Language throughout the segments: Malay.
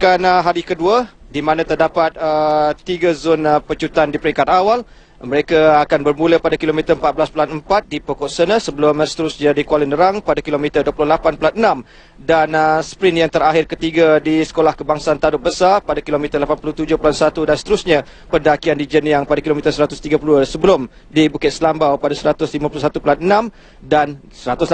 memasukan hari kedua di mana terdapat 3 zon pecutan di peringkat awal. Mereka akan bermula pada kilometer 14.4 di Pokok Sena sebelum seterusnya di Kuala Nerang pada kilometer 28.6 dan sprint yang terakhir ketiga di Sekolah Kebangsaan Taduk Besar pada kilometer 87.1 dan seterusnya pendakian di Jeniang pada kilometer 130 sebelum di Bukit Selambau pada 151.6 dan 185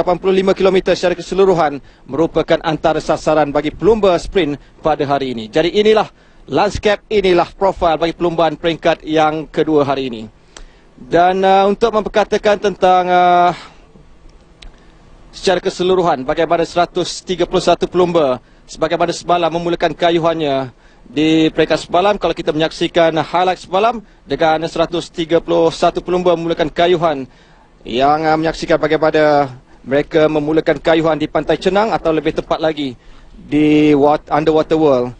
km secara keseluruhan merupakan antara sasaran bagi pelumba sprint pada hari ini. Jadi inilah landscape, inilah profil bagi perlumbaan peringkat yang kedua hari ini. Dan untuk memperkatakan tentang secara keseluruhan bagaimana 131 pelumba sebagaimana semalam memulakan kayuhannya di peringkat semalam, kalau kita menyaksikan highlight semalam dengan 131 pelumba memulakan kayuhan yang menyaksikan bagaimana mereka memulakan kayuhan di Pantai Cenang atau lebih tepat lagi di Underwater World,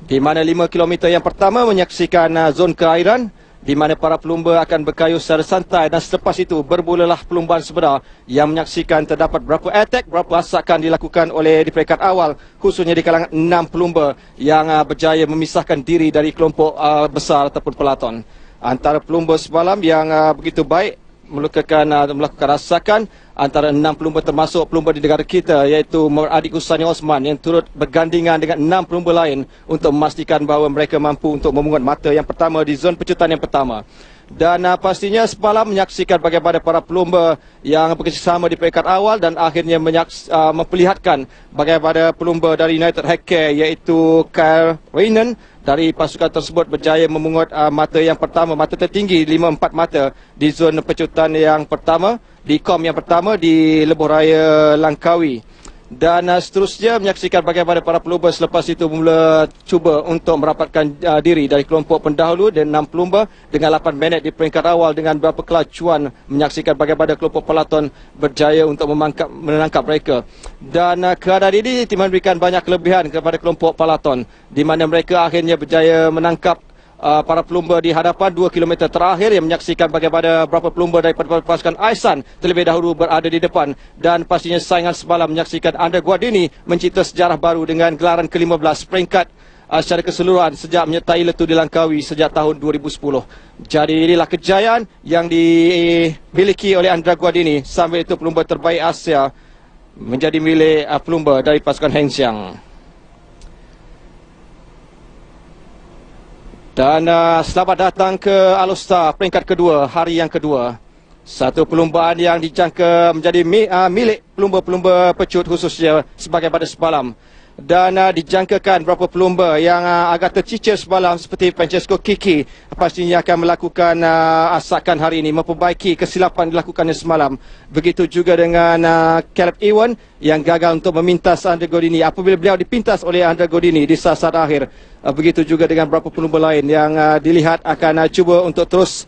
di mana 5 km yang pertama menyaksikan zon keairan di mana para pelumba akan berkayuh secara santai dan selepas itu bermulalah perlumbaan sebenar yang menyaksikan terdapat berapa attack, berapa asakan dilakukan oleh di peringkat awal khususnya di kalangan 6 pelumba yang berjaya memisahkan diri dari kelompok besar ataupun pelaton. Antara pelumba semalam yang begitu baik melakukan rasakan antara 6 pelumba termasuk pelumba di negara kita iaitu adik Hussaini Osman yang turut bergandingan dengan 6 pelumba lain untuk memastikan bahawa mereka mampu untuk memungut mata yang pertama di zon pecutan yang pertama. Dan pastinya semalam menyaksikan bagaimana para pelumba yang bekerjasama di peringkat awal dan akhirnya memperlihatkan bagaimana pelumba dari United Healthcare iaitu Kyle Reinen dari pasukan tersebut berjaya memungut mata yang pertama, mata tertinggi 54 mata di zon pecutan yang pertama, di KOM yang pertama di Lebuh Raya Langkawi. Dan seterusnya menyaksikan bagaimana para pelumba selepas itu mula cuba untuk merapatkan diri dari kelompok pendahulu dan 6 pelumba dengan 8 minit di peringkat awal dengan beberapa kelajuan menyaksikan bagaimana kelompok pelaton berjaya untuk menangkap mereka. Dan keadaan ini memberikan banyak kelebihan kepada kelompok pelaton di mana mereka akhirnya berjaya menangkap para pelumba di hadapan 2 km terakhir yang menyaksikan bagaimana beberapa pelumba daripada pasukan Aisan terlebih dahulu berada di depan dan pastinya saingan semalam menyaksikan Andre Guardini mencipta sejarah baru dengan gelaran ke-15 peringkat secara keseluruhan sejak menyertai Letu di Langkawi sejak tahun 2010. Jadi inilah kejayaan yang dimiliki oleh Andre Guardini sambil itu pelumba terbaik Asia menjadi milik pelumba dari pasukan Heng Siang. Dan selamat datang ke Alustar peringkat kedua, hari yang kedua. Satu perlumbaan yang dijangka menjadi milik pelumba-pelumba pecut khususnya sebagaimana semalam. Dan dijangkakan beberapa pelumba yang agak tercicir semalam seperti Francesco Kiki pastinya akan melakukan asakan hari ini, memperbaiki kesilapan dilakukannya semalam. Begitu juga dengan Caleb Ewan yang gagal untuk memintas Andre Guardini apabila beliau dipintas oleh Andre Guardini di saat akhir. Begitu juga dengan beberapa pelumba lain yang dilihat akan cuba untuk terus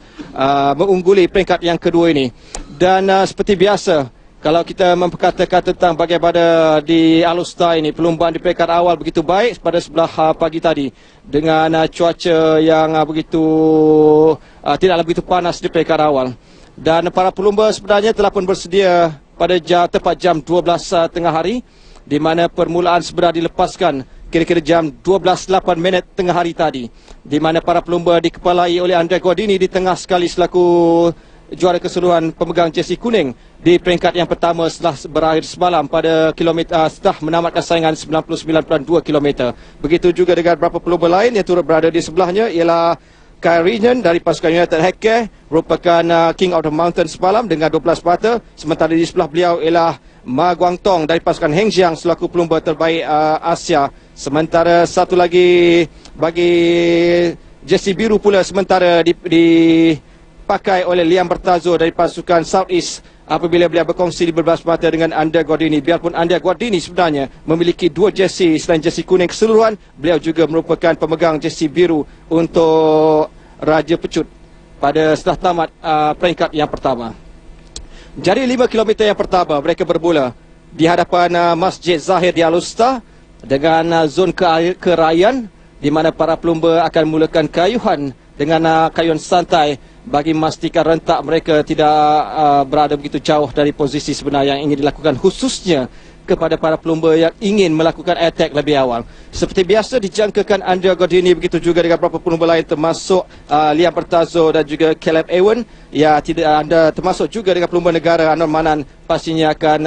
mengungguli peringkat yang kedua ini. Dan seperti biasa, kalau kita memperkatakan tentang bagaimana di Alustar ini, perlumbaan di peringkat awal begitu baik pada sebelah pagi tadi dengan cuaca yang tidaklah begitu panas di peringkat awal. Dan para pelumba sebenarnya telah pun bersedia pada tepat jam 12 tengah hari di mana permulaan sebenar dilepaskan kira-kira jam 12.08 tengah hari tadi, di mana para pelumba dikepalai oleh Andre Guardini di tengah sekali selaku juara keseluruhan pemegang jersey kuning di peringkat yang pertama setelah berakhir semalam pada kilometer setelah menamatkan saingan 99.2 km. Begitu juga dengan beberapa pelumba lain yang turut berada di sebelahnya ialah Kyle Reinen dari pasukan United Healthcare merupakan King of the Mountain semalam dengan 12 mata, sementara di sebelah beliau ialah Ma Guangtong dari pasukan Heng Siang selaku pelumba terbaik Asia. Sementara satu lagi bagi jersey biru pula sementara dipakai oleh Liam Bertazo dari pasukan Southeast apabila beliau berkongsi di 12 mata dengan Andre Guardini. Biarpun Andre Guardini sebenarnya memiliki 2 jersey selain jersey kuning keseluruhan, beliau juga merupakan pemegang jersey biru untuk Raja Pecut pada setelah tamat peringkat yang pertama. Jadi 5 km yang pertama mereka bermula di hadapan Masjid Zahir di Alustar dengan zon keraian di mana para pelumba akan mulakan kayuhan dengan kayuhan santai bagi memastikan rentak mereka tidak berada begitu jauh dari posisi sebenar yang ingin dilakukan khususnya kepada para pelumba yang ingin melakukan attack lebih awal. Seperti biasa dijangkakan Andrea Gordini, begitu juga dengan beberapa pelumba lain termasuk Liam Bertazo dan juga Caleb Ewan. Ya, tidak anda termasuk juga dengan pelumba negara Anwar Manan pastinya akan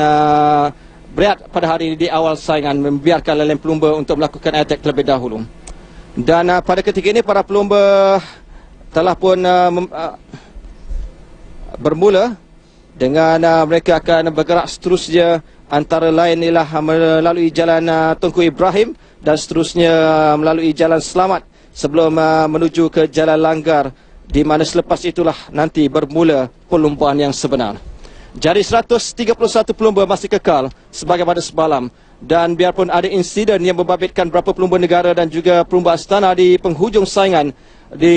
berat pada hari ini di awal saingan, membiarkan lain pelumba untuk melakukan attack terlebih dahulu. Dan pada ketika ini para pelumba telah pun bermula dengan mereka akan bergerak seterusnya. Antara lain ialah melalui jalan Tunku Ibrahim dan seterusnya melalui jalan Selamat sebelum menuju ke jalan Langgar, di mana selepas itulah nanti bermula perlumbaan yang sebenar. Jadi 131 pelumba masih kekal sebagaimana semalam, dan biarpun ada insiden yang membabitkan beberapa pelumba negara dan juga pelumba Astana di penghujung saingan di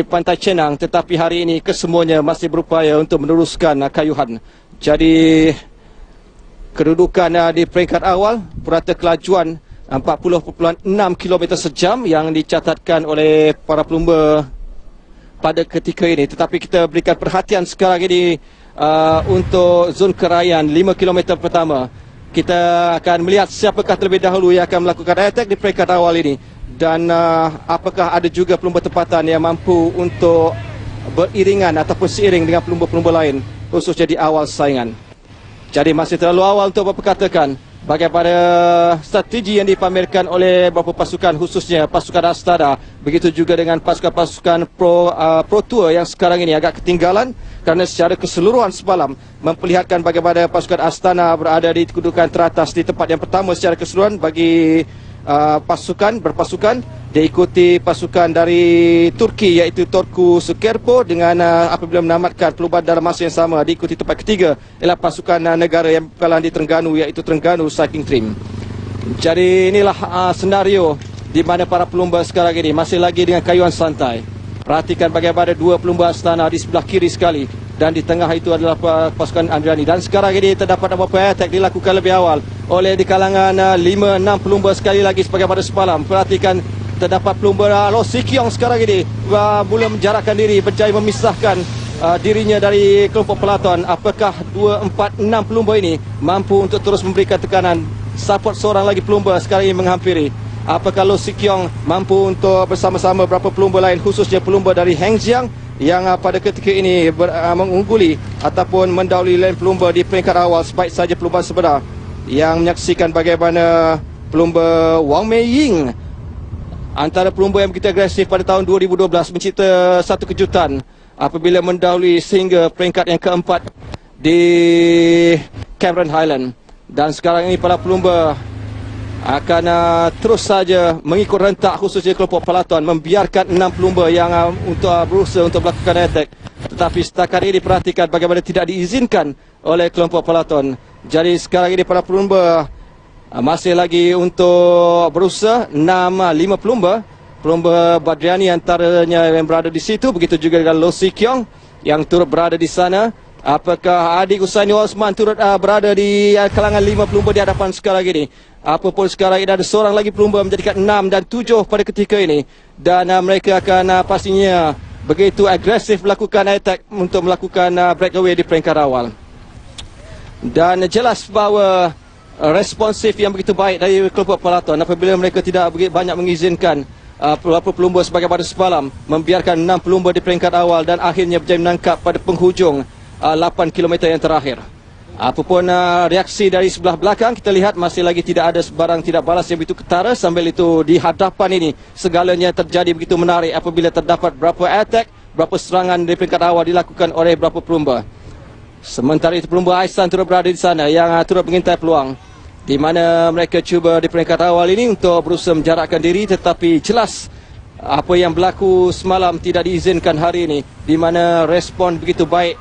Pantai Cenang, tetapi hari ini kesemuanya masih berupaya untuk meneruskan kayuhan. Jadi kedudukan di peringkat awal, purata kelajuan 40.6 km sejam yang dicatatkan oleh para pelumba pada ketika ini. Tetapi kita berikan perhatian sekarang ini untuk zon keraian 5 km pertama. Kita akan melihat siapakah terlebih dahulu yang akan melakukan attack di peringkat awal ini. Dan apakah ada juga pelumba tempatan yang mampu untuk beriringan ataupun seiring dengan pelumba-pelumba lain, khususnya di awal saingan. Jadi masih terlalu awal untuk berkatakan bagaimana strategi yang dipamerkan oleh beberapa pasukan, khususnya pasukan Astana, begitu juga dengan pasukan-pasukan Pro Tour yang sekarang ini agak ketinggalan, kerana secara keseluruhan semalam memperlihatkan bagaimana pasukan Astana berada di kedudukan teratas di tempat yang pertama secara keseluruhan bagi berpasukan, diikuti pasukan dari Turki iaitu Torku Sukerpo dengan apabila menamatkan perlumbaan dalam masa yang sama, diikuti tempat ketiga ialah pasukan negara yang berkalahan di Terengganu iaitu Terengganu Cycling Team. Jadi inilah senario di mana para pelumba sekarang ini masih lagi dengan kayuhan santai. Perhatikan bagaimana dua pelumba Astana di sebelah kiri sekali, dan di tengah itu adalah pasukan Andriani. Dan sekarang ini terdapat beberapa attack dilakukan lebih awal oleh di kalangan 5-6 pelumba sekali lagi sebagaimana semalam. Perhatikan terdapat pelumba Lo Sikiong sekarang ini mula menjarakkan diri, berjaya memisahkan dirinya dari kelompok pelaton. Apakah 2, 4, 6 pelumba ini mampu untuk terus memberikan tekanan? Support seorang lagi pelumba sekarang ini menghampiri. Apakah Lo Sikiong mampu untuk bersama-sama beberapa pelumba lain, khususnya pelumba dari Hengjiang yang pada ketika ini mengungguli ataupun mendahului lain pelumba di peringkat awal, sebaik saja pelumba sebenar yang menyaksikan bagaimana pelumba Wang Mei Ying, antara pelumba yang begitu agresif pada tahun 2012, mencipta satu kejutan apabila mendahului sehingga peringkat yang keempat di Cameron Highland. Dan sekarang ini para pelumba akan terus saja mengikut rentak, khususnya kelompok pelaton, membiarkan 6 pelumba yang untuk berusaha untuk melakukan attack. Tetapi setakat ini diperhatikan bagaimana tidak diizinkan oleh kelompok pelaton. Jadi sekarang ini para pelumba masih lagi untuk berusaha, 5 pelumba. Pelumba Badriani antaranya yang berada di situ, begitu juga dengan Lo Sikiong yang turut berada di sana. Apakah adik Usaini Osman turut berada di kalangan 5 pelumba di hadapan sekarang ini? Apapun sekarang ini ada seorang lagi pelumba menjadikan 6 dan 7 pada ketika ini. Dan mereka akan pastinya begitu agresif melakukan attack untuk melakukan breakaway di peringkat awal. Dan jelas bahawa responsif yang begitu baik dari kelompok pelaton apabila mereka tidak banyak mengizinkan beberapa pelumba sebagaimana semalam, membiarkan 6 pelumba di peringkat awal dan akhirnya berjaya menangkap pada penghujung 8 km yang terakhir. Apapun reaksi dari sebelah belakang, kita lihat masih lagi tidak ada sebarang tidak balas yang begitu ketara. Sambil itu di hadapan ini segalanya terjadi begitu menarik apabila terdapat berapa attack, berapa serangan di peringkat awal dilakukan oleh berapa pelumba. Sementara itu pelumba Aisan turut berada di sana yang turut mengintai peluang, di mana mereka cuba di peringkat awal ini untuk berusaha menjarakkan diri, tetapi jelas apa yang berlaku semalam tidak diizinkan hari ini, di mana respon begitu baik,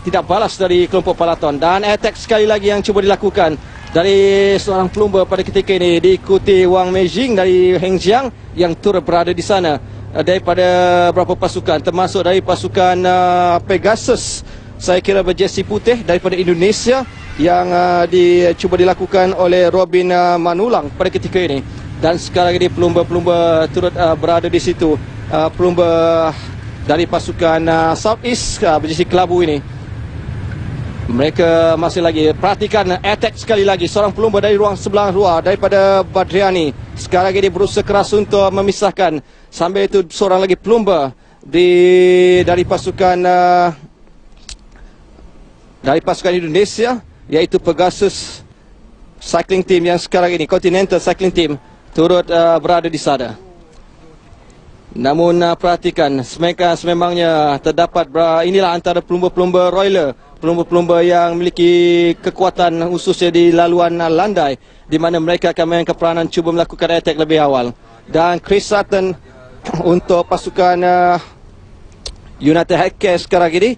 tidak balas dari kelompok pelaton. Dan attack sekali lagi yang cuba dilakukan dari seorang pelumba pada ketika ini, diikuti Wang Meijing dari Hengjiang yang turut berada di sana daripada beberapa pasukan, termasuk dari pasukan Pegasus, saya kira berjersey putih daripada Indonesia, yang dicuba dilakukan oleh Robin Manulang pada ketika ini. Dan sekarang ini pelumba-pelumba turut berada di situ. Pelumba dari pasukan Southeast berjersey kelabu ini Mereka masih lagi. Perhatikan attack sekali lagi. Seorang pelumba dari ruang sebelah luar daripada Badriani. Sekarang ini berusaha keras untuk memisahkan. Sambil itu seorang lagi pelumba dari pasukan Indonesia, iaitu Pegasus Cycling Team yang sekarang ini Continental Cycling Team turut berada di sana. Namun perhatikan, mereka sememangnya terdapat inilah antara pelumba-pelumba roiler, pelumba-pelumba yang memiliki kekuatan khususnya di laluan landai, di mana mereka akan mainkan peranan cuba melakukan attack lebih awal. Dan Chris Sutton untuk pasukan United Healthcare sekarang ini,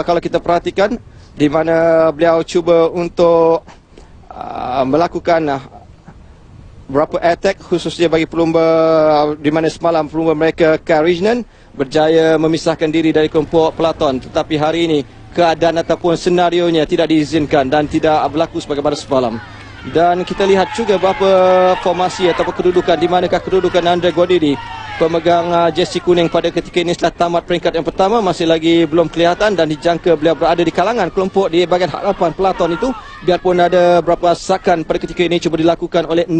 kalau kita perhatikan, di mana beliau cuba untuk melakukan beberapa attack khususnya bagi pelumba, di mana semalam pelumba mereka Karijnan berjaya memisahkan diri dari kelompok Peloton, tetapi hari ini keadaan ataupun senarionya tidak diizinkan dan tidak berlaku sebagaimana semalam. Dan kita lihat juga berapa formasi ataupun kedudukan, di manakah kedudukan Andre Godini, pemegang jersey kuning pada ketika ini setelah tamat peringkat yang pertama, masih lagi belum kelihatan dan dijangka beliau berada di kalangan kelompok di bahagian hadapan Peloton itu, biarpun ada beberapa sakan pada ketika ini cuba dilakukan oleh 6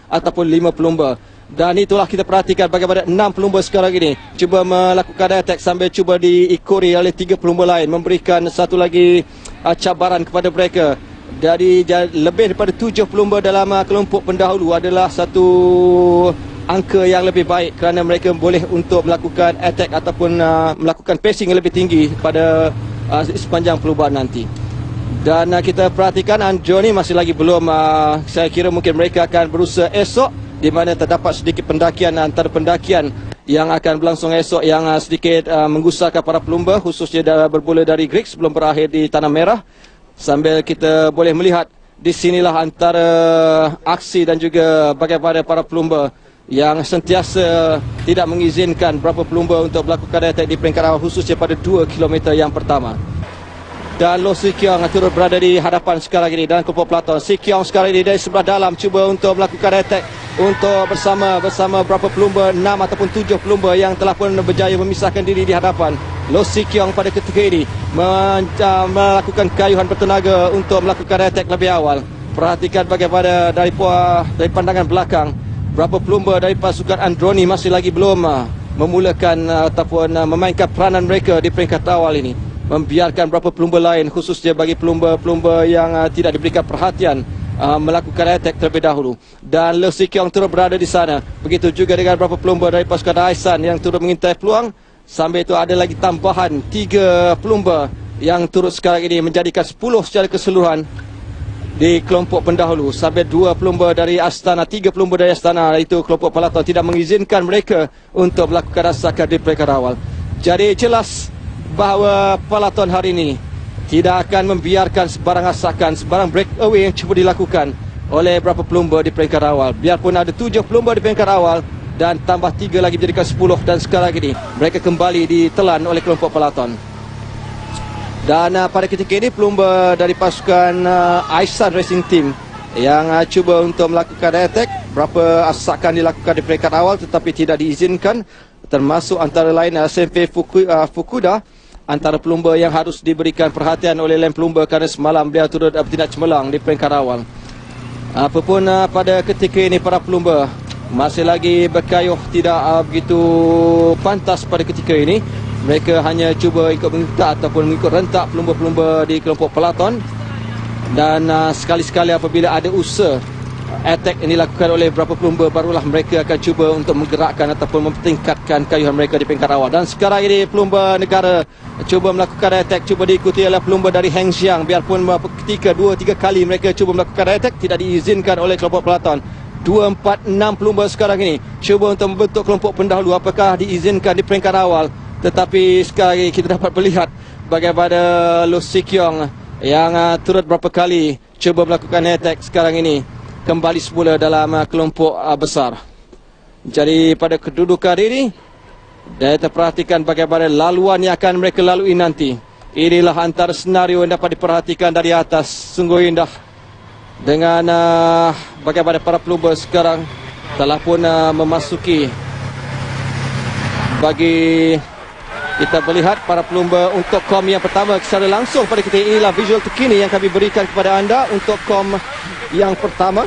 ataupun 5 pelumba. Dan itulah kita perhatikan bagaimana 6 pelumba sekarang ini cuba melakukan attack sambil cuba diikori oleh 3 pelumba lain, memberikan satu lagi cabaran kepada mereka. Dari lebih daripada 7 pelumba dalam kelompok pendahulu adalah satu angka yang lebih baik, kerana mereka boleh untuk melakukan attack ataupun melakukan pacing yang lebih tinggi pada sepanjang perlumbaan nanti. Dan kita perhatikan Anjoni masih lagi belum, saya kira mungkin mereka akan berusaha esok, di mana terdapat sedikit pendakian, antara pendakian yang akan berlangsung esok yang sedikit menggusarkan para pelumba, khususnya bermula dari Greek sebelum berakhir di Tanah Merah. Sambil kita boleh melihat di sinilah antara aksi dan juga bagaimana para pelumba yang sentiasa tidak mengizinkan beberapa pelumba untuk melakukan attack di peringkat awal, khususnya pada 2 km yang pertama. Dan Lo Si Keong turut berada di hadapan sekarang ini dalam kelompok Peloton. Si Keong sekarang ini dari sebelah dalam cuba untuk melakukan attack untuk bersama beberapa pelumba, 6 ataupun 7 pelumba yang telah pun berjaya memisahkan diri di hadapan. Lo Si Keong pada ketika ini melakukan kayuhan bertenaga untuk melakukan attack lebih awal. Perhatikan bagaimana dari pandangan belakang, berapa pelumba dari pasukan Androni masih lagi belum memulakan ataupun memainkan peranan mereka di peringkat awal ini, membiarkan beberapa pelumba lain, khususnya bagi pelumba-pelumba yang tidak diberikan perhatian, melakukan attack terlebih dahulu. Dan Lo Si Keong turut berada di sana. Begitu juga dengan beberapa pelumba dari pasukan Aisan yang turut mengintai peluang. Sambil itu ada lagi tambahan 3 pelumba yang turut sekarang ini menjadikan 10 secara keseluruhan di kelompok pendahulu. Sampai 2 pelumba dari Astana, 3 pelumba dari Astana, iaitu kelompok Peloton, tidak mengizinkan mereka untuk melakukan rasakan di peringkat awal. Jadi jelas bahawa Peloton hari ini tidak akan membiarkan sebarang rasakan, sebarang breakaway yang cuba dilakukan oleh beberapa pelumba di peringkat awal. Biarpun ada 7 pelumba di peringkat awal dan tambah 3 lagi menjadikan 10, dan sekarang ini mereka kembali ditelan oleh kelompok Peloton. Dan pada ketika ini pelumba dari pasukan Aisan Racing Team yang cuba untuk melakukan attack, berapa asakan dilakukan di peringkat awal tetapi tidak diizinkan, termasuk antara lain Senpei Fukuda, antara pelumba yang harus diberikan perhatian oleh lain pelumba kerana semalam beliau turut bertindak cemerlang di peringkat awal. Apapun pada ketika ini para pelumba masih lagi berkayuh tidak begitu pantas pada ketika ini. Mereka hanya cuba ikut mengikut ataupun mengikut rentak pelumba-pelumba di kelompok Peloton. Dan sekali-sekali apabila ada usaha attack yang dilakukan oleh beberapa pelumba, barulah mereka akan cuba untuk menggerakkan ataupun mempertingkatkan kayuhan mereka di peringkat awal. Dan sekarang ini pelumba negara cuba melakukan attack, cuba diikuti oleh pelumba dari Hengxiang. Biarpun ketika 2-3 kali mereka cuba melakukan attack, tidak diizinkan oleh kelompok Peloton. 2, 4, 6 pelumba sekarang ini cuba untuk membentuk kelompok pendahulu, apakah diizinkan di peringkat awal. Tetapi sekarang ini kita dapat melihat bagaimana Lo Si Keong yang turut berapa kali cuba melakukan attack sekarang ini kembali semula dalam kelompok besar. Jadi pada kedudukan ini, dan kita perhatikan bagaimana laluan yang akan mereka lalui nanti. Inilah antara senario yang dapat diperhatikan dari atas. Sungguh indah dengan bagaimana para pelumba sekarang telah pun memasuki bagi Kita melihat para pelumba untuk kom yang pertama secara langsung pada ketika inilah visual terkini yang kami berikan kepada anda untuk kom yang pertama,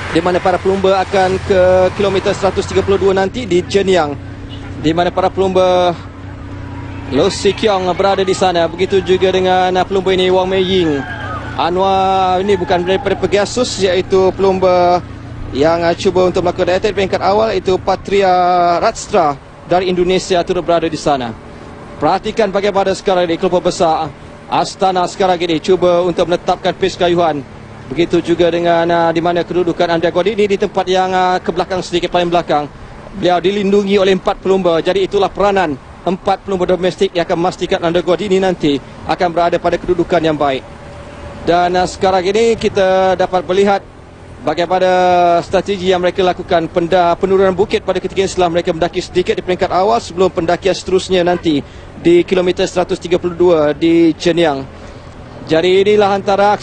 di mana para pelumba akan ke kilometer 132 nanti di Shenyang, di mana para pelumba Lo Si Keong berada di sana. Begitu juga dengan pelumba ini Wang Mei Ying. Anwar ini bukan daripada Pegasus, iaitu pelumba yang cuba untuk melakukan attack peringkat awal, itu Patria Ratstra dari Indonesia turut berada di sana. Perhatikan bagaimana sekarang ini kelompok besar Astana sekarang ini cuba untuk menetapkan pace kayuhan. Begitu juga dengan di mana kedudukan Andrea Godini di tempat yang ke belakang sedikit, paling belakang. Beliau dilindungi oleh 4 pelumba. Jadi itulah peranan 4 pelumba domestik yang akan memastikan Andrea Godini nanti akan berada pada kedudukan yang baik. Dan sekarang ini kita dapat melihat bagaimana strategi yang mereka lakukan penurunan bukit pada ketika ini setelah mereka mendaki sedikit di peringkat awal sebelum pendakian seterusnya nanti di kilometer 132 di Shenyang. Jadi inilah antara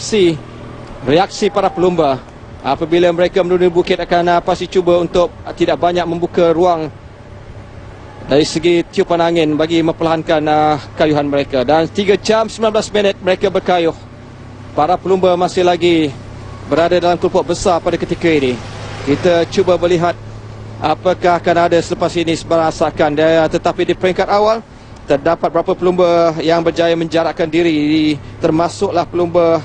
reaksi para pelumba apabila mereka menuruni bukit, akan pasti cuba untuk tidak banyak membuka ruang dari segi tiupan angin bagi memperlahankan kayuhan mereka. Dan 3 jam 19 minit mereka berkayuh. Para pelumba masih lagi berada dalam kelompok besar pada ketika ini. Kita cuba melihat apakah akan ada selepas ini berdasarkan dia, tetapi di peringkat awal terdapat beberapa pelumba yang berjaya menjarakkan diri, termasuklah pelumba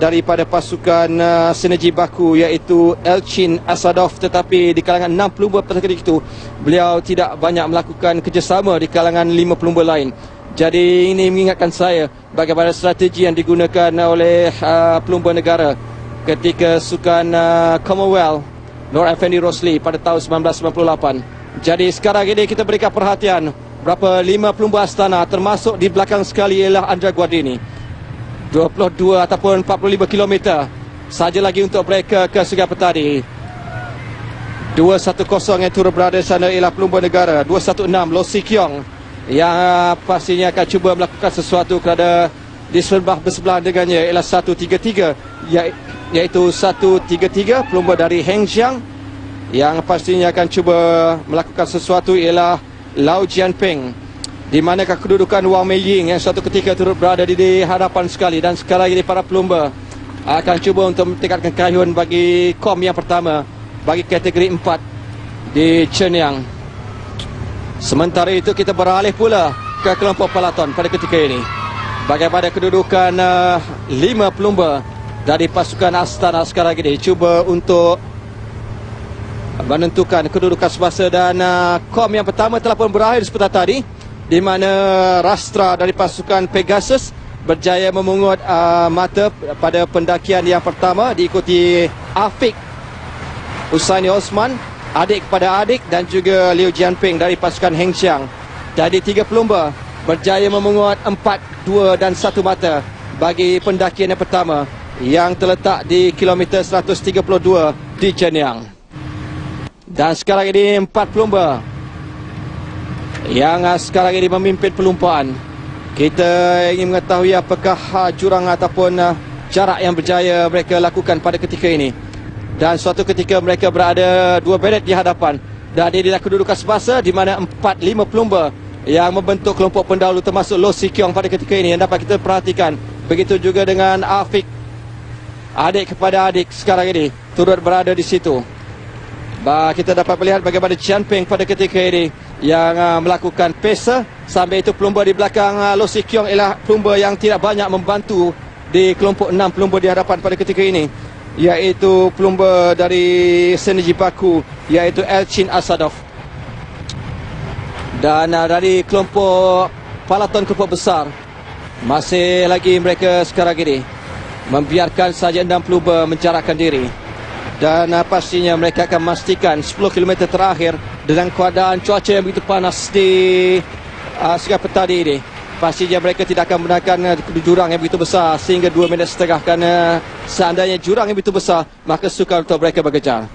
daripada pasukan Sinergi Baku, iaitu Elchin Asadov. Tetapi di kalangan 6 pelumba pada ketika itu, beliau tidak banyak melakukan kerjasama di kalangan 5 pelumba lain. Jadi ini mengingatkan saya bagaimana strategi yang digunakan oleh pelumba negara ketika sukan Commonwealth Nur Effendi Rosli pada tahun 1998. Jadi sekarang ini kita berikan perhatian berapa 5 pelumba Astana, termasuk di belakang sekali ialah Andrea Guardini. 22 ataupun 45 km saja lagi untuk mereka ke Sungai Petani. 210 yang turut berada di sana ialah pelumba negara. 216 Lo Si Keong yang pastinya akan cuba melakukan sesuatu kerana di bersebelahan dengannya ialah 133, iaitu 133 pelumba dari Hengjiang yang pastinya akan cuba melakukan sesuatu ialah Lau Jianping, di manakah kedudukan Wang Mei Ying yang suatu ketika turut berada di hadapan sekali. Dan sekarang ini para pelumba akan cuba untuk meningkatkan kayuhan bagi kom yang pertama bagi kategori 4 di Shenyang. Sementara itu kita beralih pula ke kelompok peloton pada ketika ini. Bagaimana kedudukan 5 pelumba dari pasukan Astana sekarang ini cuba untuk menentukan kedudukan semasa. Dan kom yang pertama telah pun berakhir seperti tadi, di mana Rastra dari pasukan Pegasus berjaya memungut mata pada pendakian yang pertama, diikuti Afiq Usaini Osman, adik kepada adik, dan juga Liu Jianping dari pasukan Hengjiang. Jadi 3 pelumba berjaya memungut 4, 2 dan 1 mata bagi pendakian yang pertama yang terletak di kilometer 132 di Shenyang. Dan sekarang ini 4 pelumba yang sekarang ini memimpin pelumpaan. Kita ingin mengetahui apakah jurang ataupun jarak yang berjaya mereka lakukan pada ketika ini. Dan suatu ketika mereka berada 2 beret di hadapan. Dan inilah kedudukan semasa di mana 4-5 pelumba yang membentuk kelompok pendahulu, termasuk Lo Si Keong pada ketika ini yang dapat kita perhatikan. Begitu juga dengan Afiq, adik kepada adik sekarang ini turut berada di situ. Kita dapat melihat bagaimana Jianping pada ketika ini yang melakukan pesa. Sambil itu pelumba di belakang Lo Si Keong ialah pelumba yang tidak banyak membantu di kelompok 6 pelumba di hadapan pada ketika ini, iaitu pelumba dari Sinergi Baku, iaitu Elchin Asadov. Dan dari kelompok peloton kelompok besar, masih lagi mereka sekarang ini membiarkan saja 6 pelumba menjarakkan diri. Dan pastinya mereka akan memastikan 10 km terakhir dengan keadaan cuaca yang begitu panas di Sungai Petani ini, pastinya mereka tidak akan menggunakan jurang yang begitu besar sehingga 2 minit setengah, kerana seandainya jurang yang begitu besar maka sukar untuk mereka berkejar.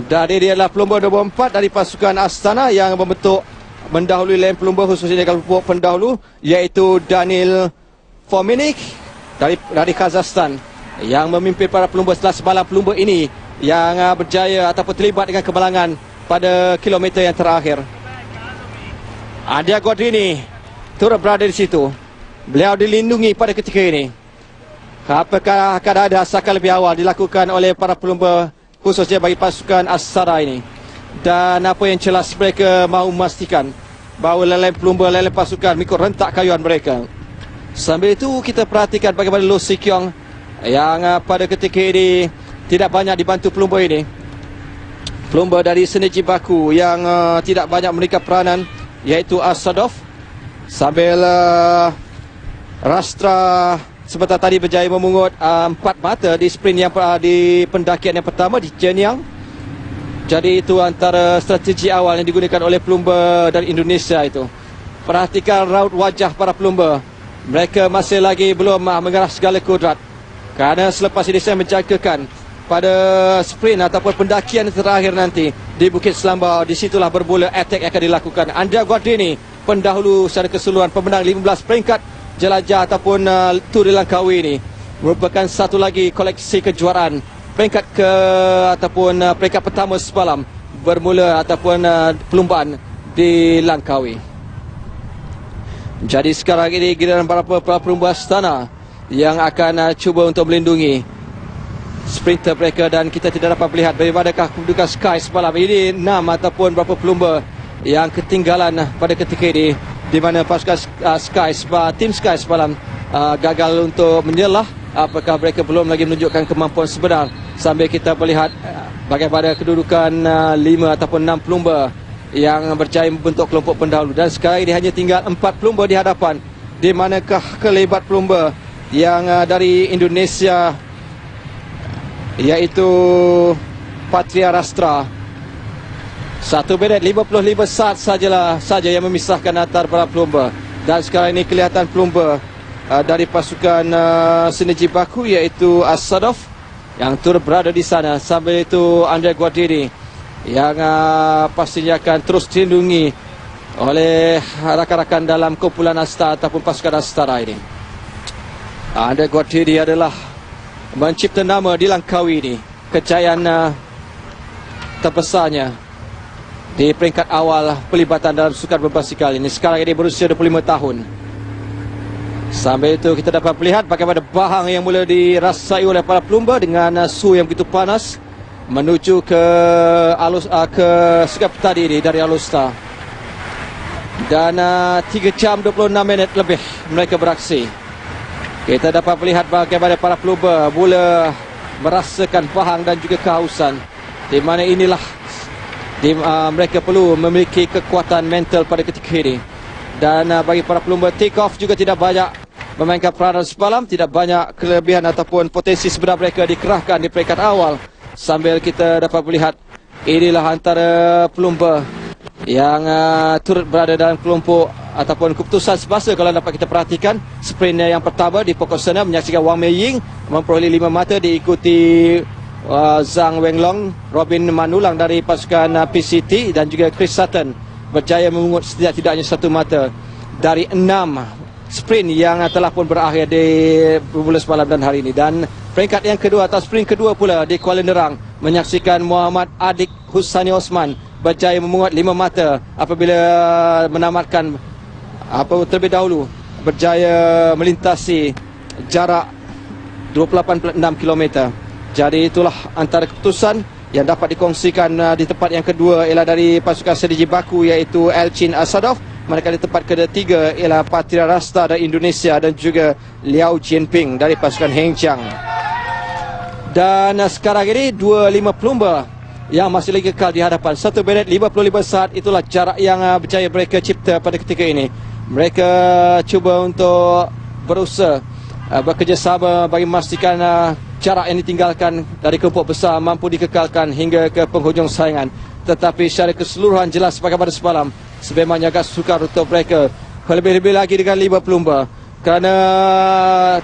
Dan ini adalah pelumba nombor 4 dari pasukan Astana yang membentuk mendahului lain pelumba khususnya kelompok pendahulu, iaitu Daniil Fominik dari Kazakhstan yang memimpin para pelumba setelah semalam pelumba ini yang berjaya ataupun terlibat dengan kemalangan pada kilometer yang terakhir. Andia Guardini turut berada di situ. Beliau dilindungi pada ketika ini. Apakah akan ada asakan lebih awal dilakukan oleh para pelumba khususnya bagi pasukan Astara ini? Dan apa yang jelas mereka mahu memastikan bahawa leleng pelumba, leleng pasukan mengikut rentak kayuhan mereka. Sambil itu kita perhatikan bagaimana Loh Si Kiong yang pada ketika ini tidak banyak dibantu pelumba ini. Pelumba dari Synergy Baku yang tidak banyak memberikan peranan, iaitu Asadov. Sambil Rastra sebentar tadi berjaya memungut 4 mata di sprint yang di pendakian yang pertama di Jenyang. Jadi itu antara strategi awal yang digunakan oleh pelumba dari Indonesia itu. Perhatikan raut wajah para pelumba. Mereka masih lagi belum mengarah segala kudrat. Kerana selepas ini saya menjangkakan pada sprint ataupun pendakian terakhir nanti di Bukit Selambau, disitulah bermula attack yang akan dilakukan. Andia Guardini, pendahulu secara keseluruhan pemenang 15 peringkat jelajah ataupun Tour de Langkawi ini, merupakan satu lagi koleksi kejuaraan peringkat ke ataupun peringkat pertama semalam bermula ataupun perlumbaan di Langkawi. Jadi sekarang ini giliran para pelumba Astana yang akan cuba untuk melindungi sprinter mereka, dan kita tidak dapat melihat bagaimanakah kedudukan Sky semalam. Ini 6 ataupun berapa pelumba yang ketinggalan pada ketika ini, di mana pasukan tim Sky semalam gagal untuk menyelah. Apakah mereka belum lagi menunjukkan kemampuan sebenar, sambil kita melihat bagaimana kedudukan 5 ataupun 6 pelumba yang berjaya membentuk kelompok pendahulu. Dan sekarang ini hanya tinggal 4 pelumba di hadapan. Di manakah kelebat pelumba yang dari Indonesia, iaitu Patria Rastra. 1 minit 55 saat saja yang memisahkan antara para pelumba. Dan sekarang ini kelihatan pelumba dari pasukan Synergy Baku, iaitu Asadov yang turut berada di sana. Sambil itu Andia Guardini yang pastinya akan terus dilindungi oleh rakan-rakan dalam kumpulan Astara ataupun pasukan Astara ini. Andia Guardini adalah mencipta nama di Langkawi ini, kejayaan terbesarnya di peringkat awal pelibatan dalam sukan berbasikal ini. Sekarang ini berusia 25 tahun. Sambil itu kita dapat melihat bagaimana bahang yang mula dirasai oleh para pelumba dengan suhu yang begitu panas menuju ke Sungai Petani ini dari Alusta. Dan 3 jam 26 minit lebih mereka beraksi. Kita dapat melihat bagaimana para pelumba mula merasakan bahang dan juga kehausan, di mana inilah mereka perlu memiliki kekuatan mental pada ketika ini. Dan bagi para pelumba take off juga tidak banyak memainkan peranan semalam, tidak banyak kelebihan ataupun potensi sebenar mereka dikerahkan di peringkat awal. Sambil kita dapat melihat inilah antara pelumba yang turut berada dalam kelompok ataupun keputusan semasa. Kalau dapat kita perhatikan sprintnya yang pertama di pokok sana menyaksikan Wang Mei Ying memperoleh 5 mata, diikuti Zhang Wenlong, Robin Manulang dari pasukan PCT, dan juga Chris Sutton berjaya memungut setidak-tidaknya 1 mata dari 6 sprint yang telah pun berakhir di bermula semalam dan hari ini. Dan peringkat yang kedua atau sprint kedua pula di Kuala Nerang menyaksikan Muhammad Adik Husani Osman berjaya memungut 5 mata apabila menamatkan terlebih dahulu berjaya melintasi jarak 28.6 km. Jadi itulah antara keputusan yang dapat dikongsikan. Di tempat yang kedua ialah dari pasukan Synergy Baku, iaitu Elchin Asadov. Manakala di tempat ketiga ialah Patria Rastra dari Indonesia dan juga Liao Jianping dari pasukan Hengqiang. Dan sekarang ini 25 pelumba yang masih lagi kekal di hadapan. 1 minit 55 saat itulah jarak yang berjaya mereka cipta pada ketika ini. Mereka cuba untuk berusaha bekerjasama bagi memastikan jarak yang ditinggalkan dari kelompok besar mampu dikekalkan hingga ke penghujung saingan. Tetapi secara keseluruhan jelas bagaimana semalam, sebenarnya agak sukar untuk mereka, lebih-lebih lagi dengan 5 pelumba, kerana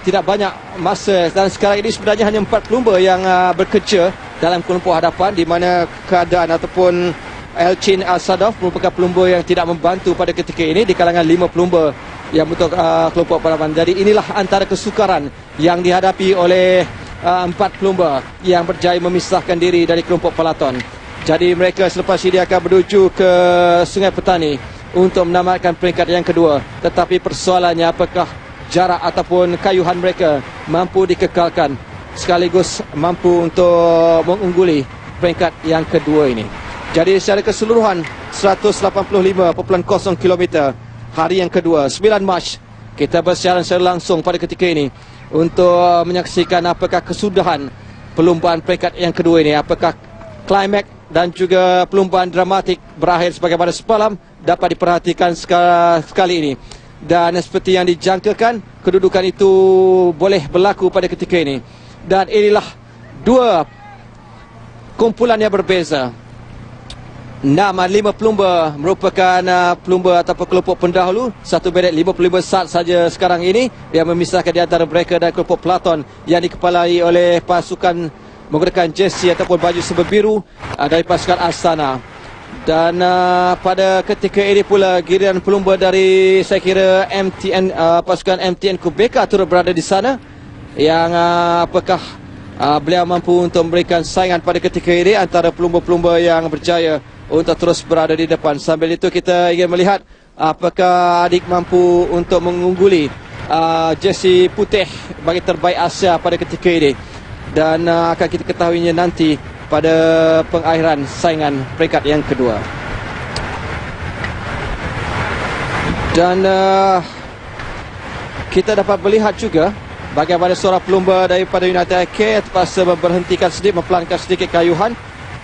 tidak banyak masa. Dan sekarang ini sebenarnya hanya 4 pelumba yang bekerja dalam kelompok hadapan, di mana keadaan ataupun Elchin Asadov merupakan pelumba yang tidak membantu pada ketika ini di kalangan 5 pelumba yang bentuk kelompok hadapan. Jadi inilah antara kesukaran yang dihadapi oleh 4 pelumba yang berjaya memisahkan diri dari kelompok peloton. Jadi mereka selepas ini akan menuju ke Sungai Petani untuk menamatkan peringkat yang kedua. Tetapi persoalannya apakah jarak ataupun kayuhan mereka mampu dikekalkan sekaligus mampu untuk mengungguli peringkat yang kedua ini. Jadi secara keseluruhan 185.0 km hari yang kedua 9 Mac kita bersiaran secara langsung pada ketika ini untuk menyaksikan apakah kesudahan perlumbaan peringkat yang kedua ini, apakah klimaks dan juga perlumbaan dramatik berakhir sebagaimana semalam dapat diperhatikan sekali ini. Dan seperti yang dijangkakan, kedudukan itu boleh berlaku pada ketika ini. Dan inilah dua kumpulan yang berbeza. 6 5 pelumba merupakan pelumba ataupun kelompok pendahulu. 1 minit 55 saat saja sekarang ini yang memisahkan di antara mereka dan kelompok Platon yang dikepalai oleh pasukan menggunakan jersey ataupun baju serba biru dari pasukan Astana. Dan pada ketika ini pula giliran pelumba dari saya kira MTN, pasukan MTN Kubeka turut berada di sana, yang apakah beliau mampu untuk memberikan saingan pada ketika ini antara pelumba-pelumba yang berjaya untuk terus berada di depan. Sambil itu kita ingin melihat apakah adik mampu untuk mengungguli jersey putih bagi terbaik Asia pada ketika ini. Dan akan kita ketahuinya nanti pada pengakhiran saingan peringkat yang kedua. Dan kita dapat melihat juga bagaimana seorang pelumba daripada United Aircare terpaksa memberhentikan sedikit, mempelankan sedikit kayuhan.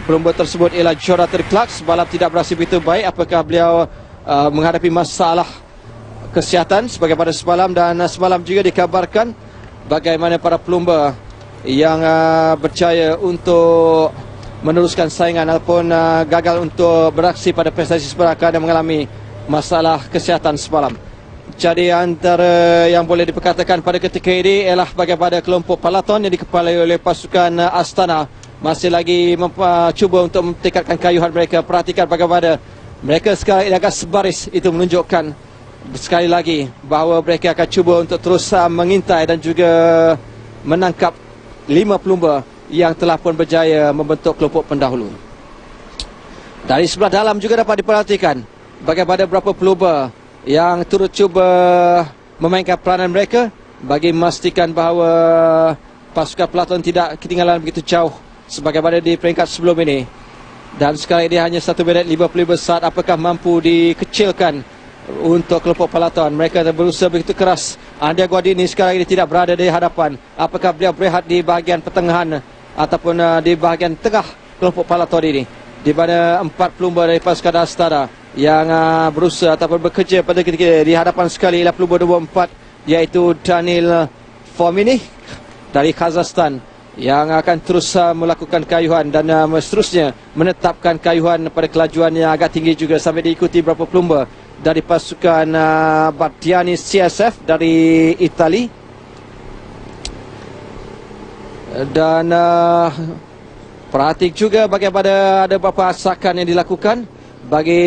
Pelumba tersebut ialah Jonathan Clark. Semalam tidak berhasil begitu baik. Apakah beliau menghadapi masalah kesihatan sebagaimana semalam. Dan semalam juga dikabarkan bagaimana para pelumba yang berjaya untuk meneruskan saingan ataupun gagal untuk beraksi pada prestasi semalam kerana mengalami masalah kesihatan semalam. Jadi antara yang boleh diperkatakan pada ketika ini ialah bagaimana kelompok Palaton yang dikepalai oleh pasukan Astana masih lagi cuba untuk meningkatkan kayuhan mereka. Perhatikan bagaimana mereka sekarang ini agak sebaris. Itu menunjukkan sekali lagi bahawa mereka akan cuba untuk terus mengintai dan juga menangkap 5 pelumba yang telah pun berjaya membentuk kelompok pendahulu. Dari sebelah dalam juga dapat diperhatikan bagaimana beberapa pelumba yang turut cuba memainkan peranan mereka bagi memastikan bahawa pasukan Platon tidak ketinggalan begitu jauh sebagaimana di peringkat sebelum ini. Dan sekali ini hanya 1 minit 55 saat. Apakah mampu dikecilkan untuk kelompok Platon? Mereka berusaha begitu keras. Andia Guardini sekarang ini tidak berada di hadapan. Apakah beliau berehat di bahagian pertengahan ataupun di bahagian tengah kelompok Platon ini, di mana 4 pelumba dari pasukan Astana yang berusaha ataupun bekerja pada ketika di hadapan sekali ialah pelumba nombor 4, iaitu Daniil Fominich dari Kazakhstan, yang akan terus melakukan kayuhan dan seterusnya menetapkan kayuhan pada kelajuan yang agak tinggi juga, sampai diikuti beberapa pelumba dari pasukan Bardiani CSF dari Itali. Dan perhati juga bagaimana ada beberapa asakan yang dilakukan bagi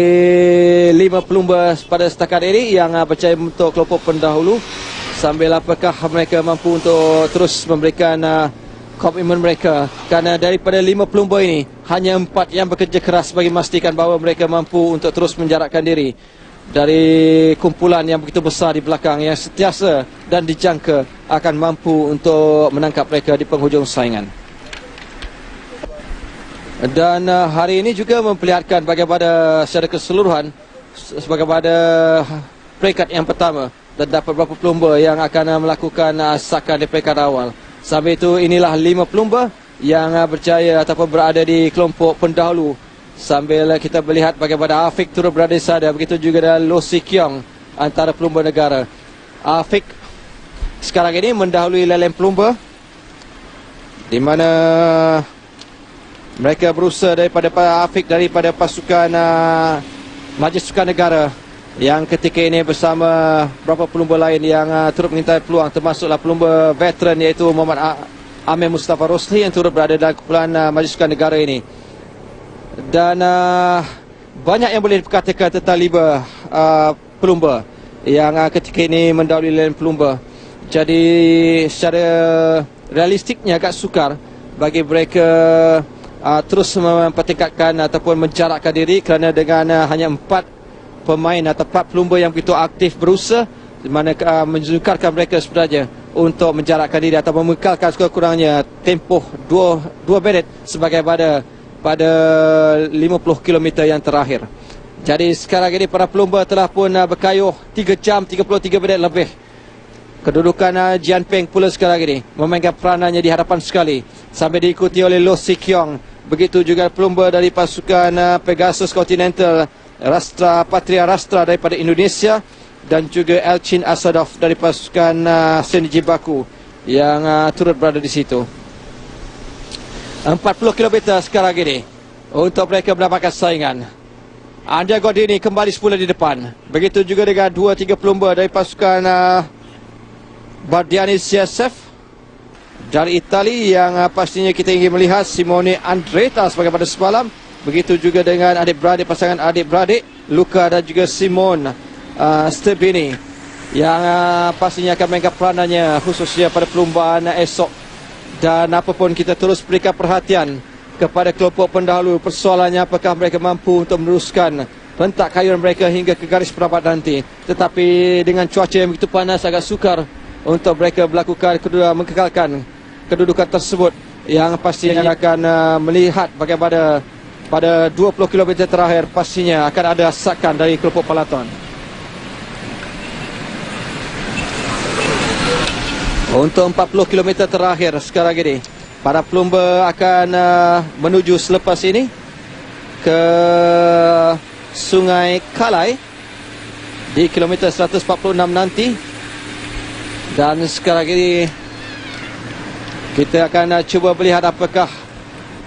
5 pelumba pada setakat ini yang berjaya membentuk kelompok pendahulu. Sambil apakah mereka mampu untuk terus memberikan komitmen mereka, kerana daripada 5 pelumba ini hanya 4 yang bekerja keras bagi memastikan bahawa mereka mampu untuk terus menjarakkan diri dari kumpulan yang begitu besar di belakang yang sentiasa dan dijangka akan mampu untuk menangkap mereka di penghujung saingan. Dan hari ini juga memperlihatkan bagaimana secara keseluruhan sebagaimana peringkat yang pertama, terdapat beberapa pelumba yang akan melakukan asakan di peringkat awal. Sambil itu inilah 5 pelumba yang berjaya ataupun berada di kelompok pendahulu. Sambil kita melihat bagaimana Afiq turut berada di sana. Begitu juga dengan Lo Si Kyong antara pelumba negara. Afiq sekarang ini mendahului leleng pelumba, di mana mereka berusaha daripada Afiq daripada pasukan Majlis Sukan Negara, yang ketika ini bersama beberapa pelumba lain yang turut mengintai peluang, termasuklah pelumba veteran iaitu Muhammad Amir Mustafa Rosli yang turut berada dalam kumpulan Majlis Sukan Negara ini. Dan banyak yang boleh dikatakan tentang 5 pelumba yang ketika ini mendahului lain pelumba. Jadi secara realistiknya agak sukar bagi mereka terus mempertingkatkan ataupun menjarakkan diri, kerana dengan hanya 4 pemain atau 4 pelumba yang begitu aktif berusaha di mana menzukarkan mereka sebenarnya untuk menjarakkan diri atau mengekalkan sekurang-kurangnya tempoh 2 minit sebagai pada 50 km yang terakhir. Jadi sekarang ini para pelumba telah pun berkayuh 3 jam 33 minit lebih. Kedudukan Jian Peng pula sekarang ini memainkan peranannya di hadapan sekali sambil diikuti oleh Lo Si Keong. Begitu juga pelumba dari pasukan Pegasus Continental Patria Rastra daripada Indonesia dan juga Elchin Asadov dari pasukan Senji Baku yang turut berada di situ. 40 km sekarang ini untuk mereka mendapatkan saingan. Andrea Gordini kembali semula di depan. Begitu juga dengan 2-3 pelumba dari pasukan Bardiani CSF dari Itali yang pastinya kita ingin melihat Simone Andretta sebagai pada semalam. Begitu juga dengan adik-beradik, pasangan adik-beradik Luca dan juga Simone Stebini yang pastinya akan mainkan peranannya khususnya pada perlombaan esok. Dan apapun kita terus berikan perhatian kepada kelompok pendahulu. Persoalannya apakah mereka mampu untuk meneruskan rentak kayuhan mereka hingga ke garis perambat nanti. Tetapi dengan cuaca yang begitu panas agak sukar untuk mereka melakukan mengekalkan kedudukan tersebut yang pastinya akan melihat bagaimana pada 20 km terakhir pastinya akan ada asakan dari kelompok peloton. Untuk 40 km terakhir sekarang ini, para pelumba akan menuju selepas ini ke Sungai Kalai di kilometer 146 nanti. Dan sekarang ini kita akan cuba melihat apakah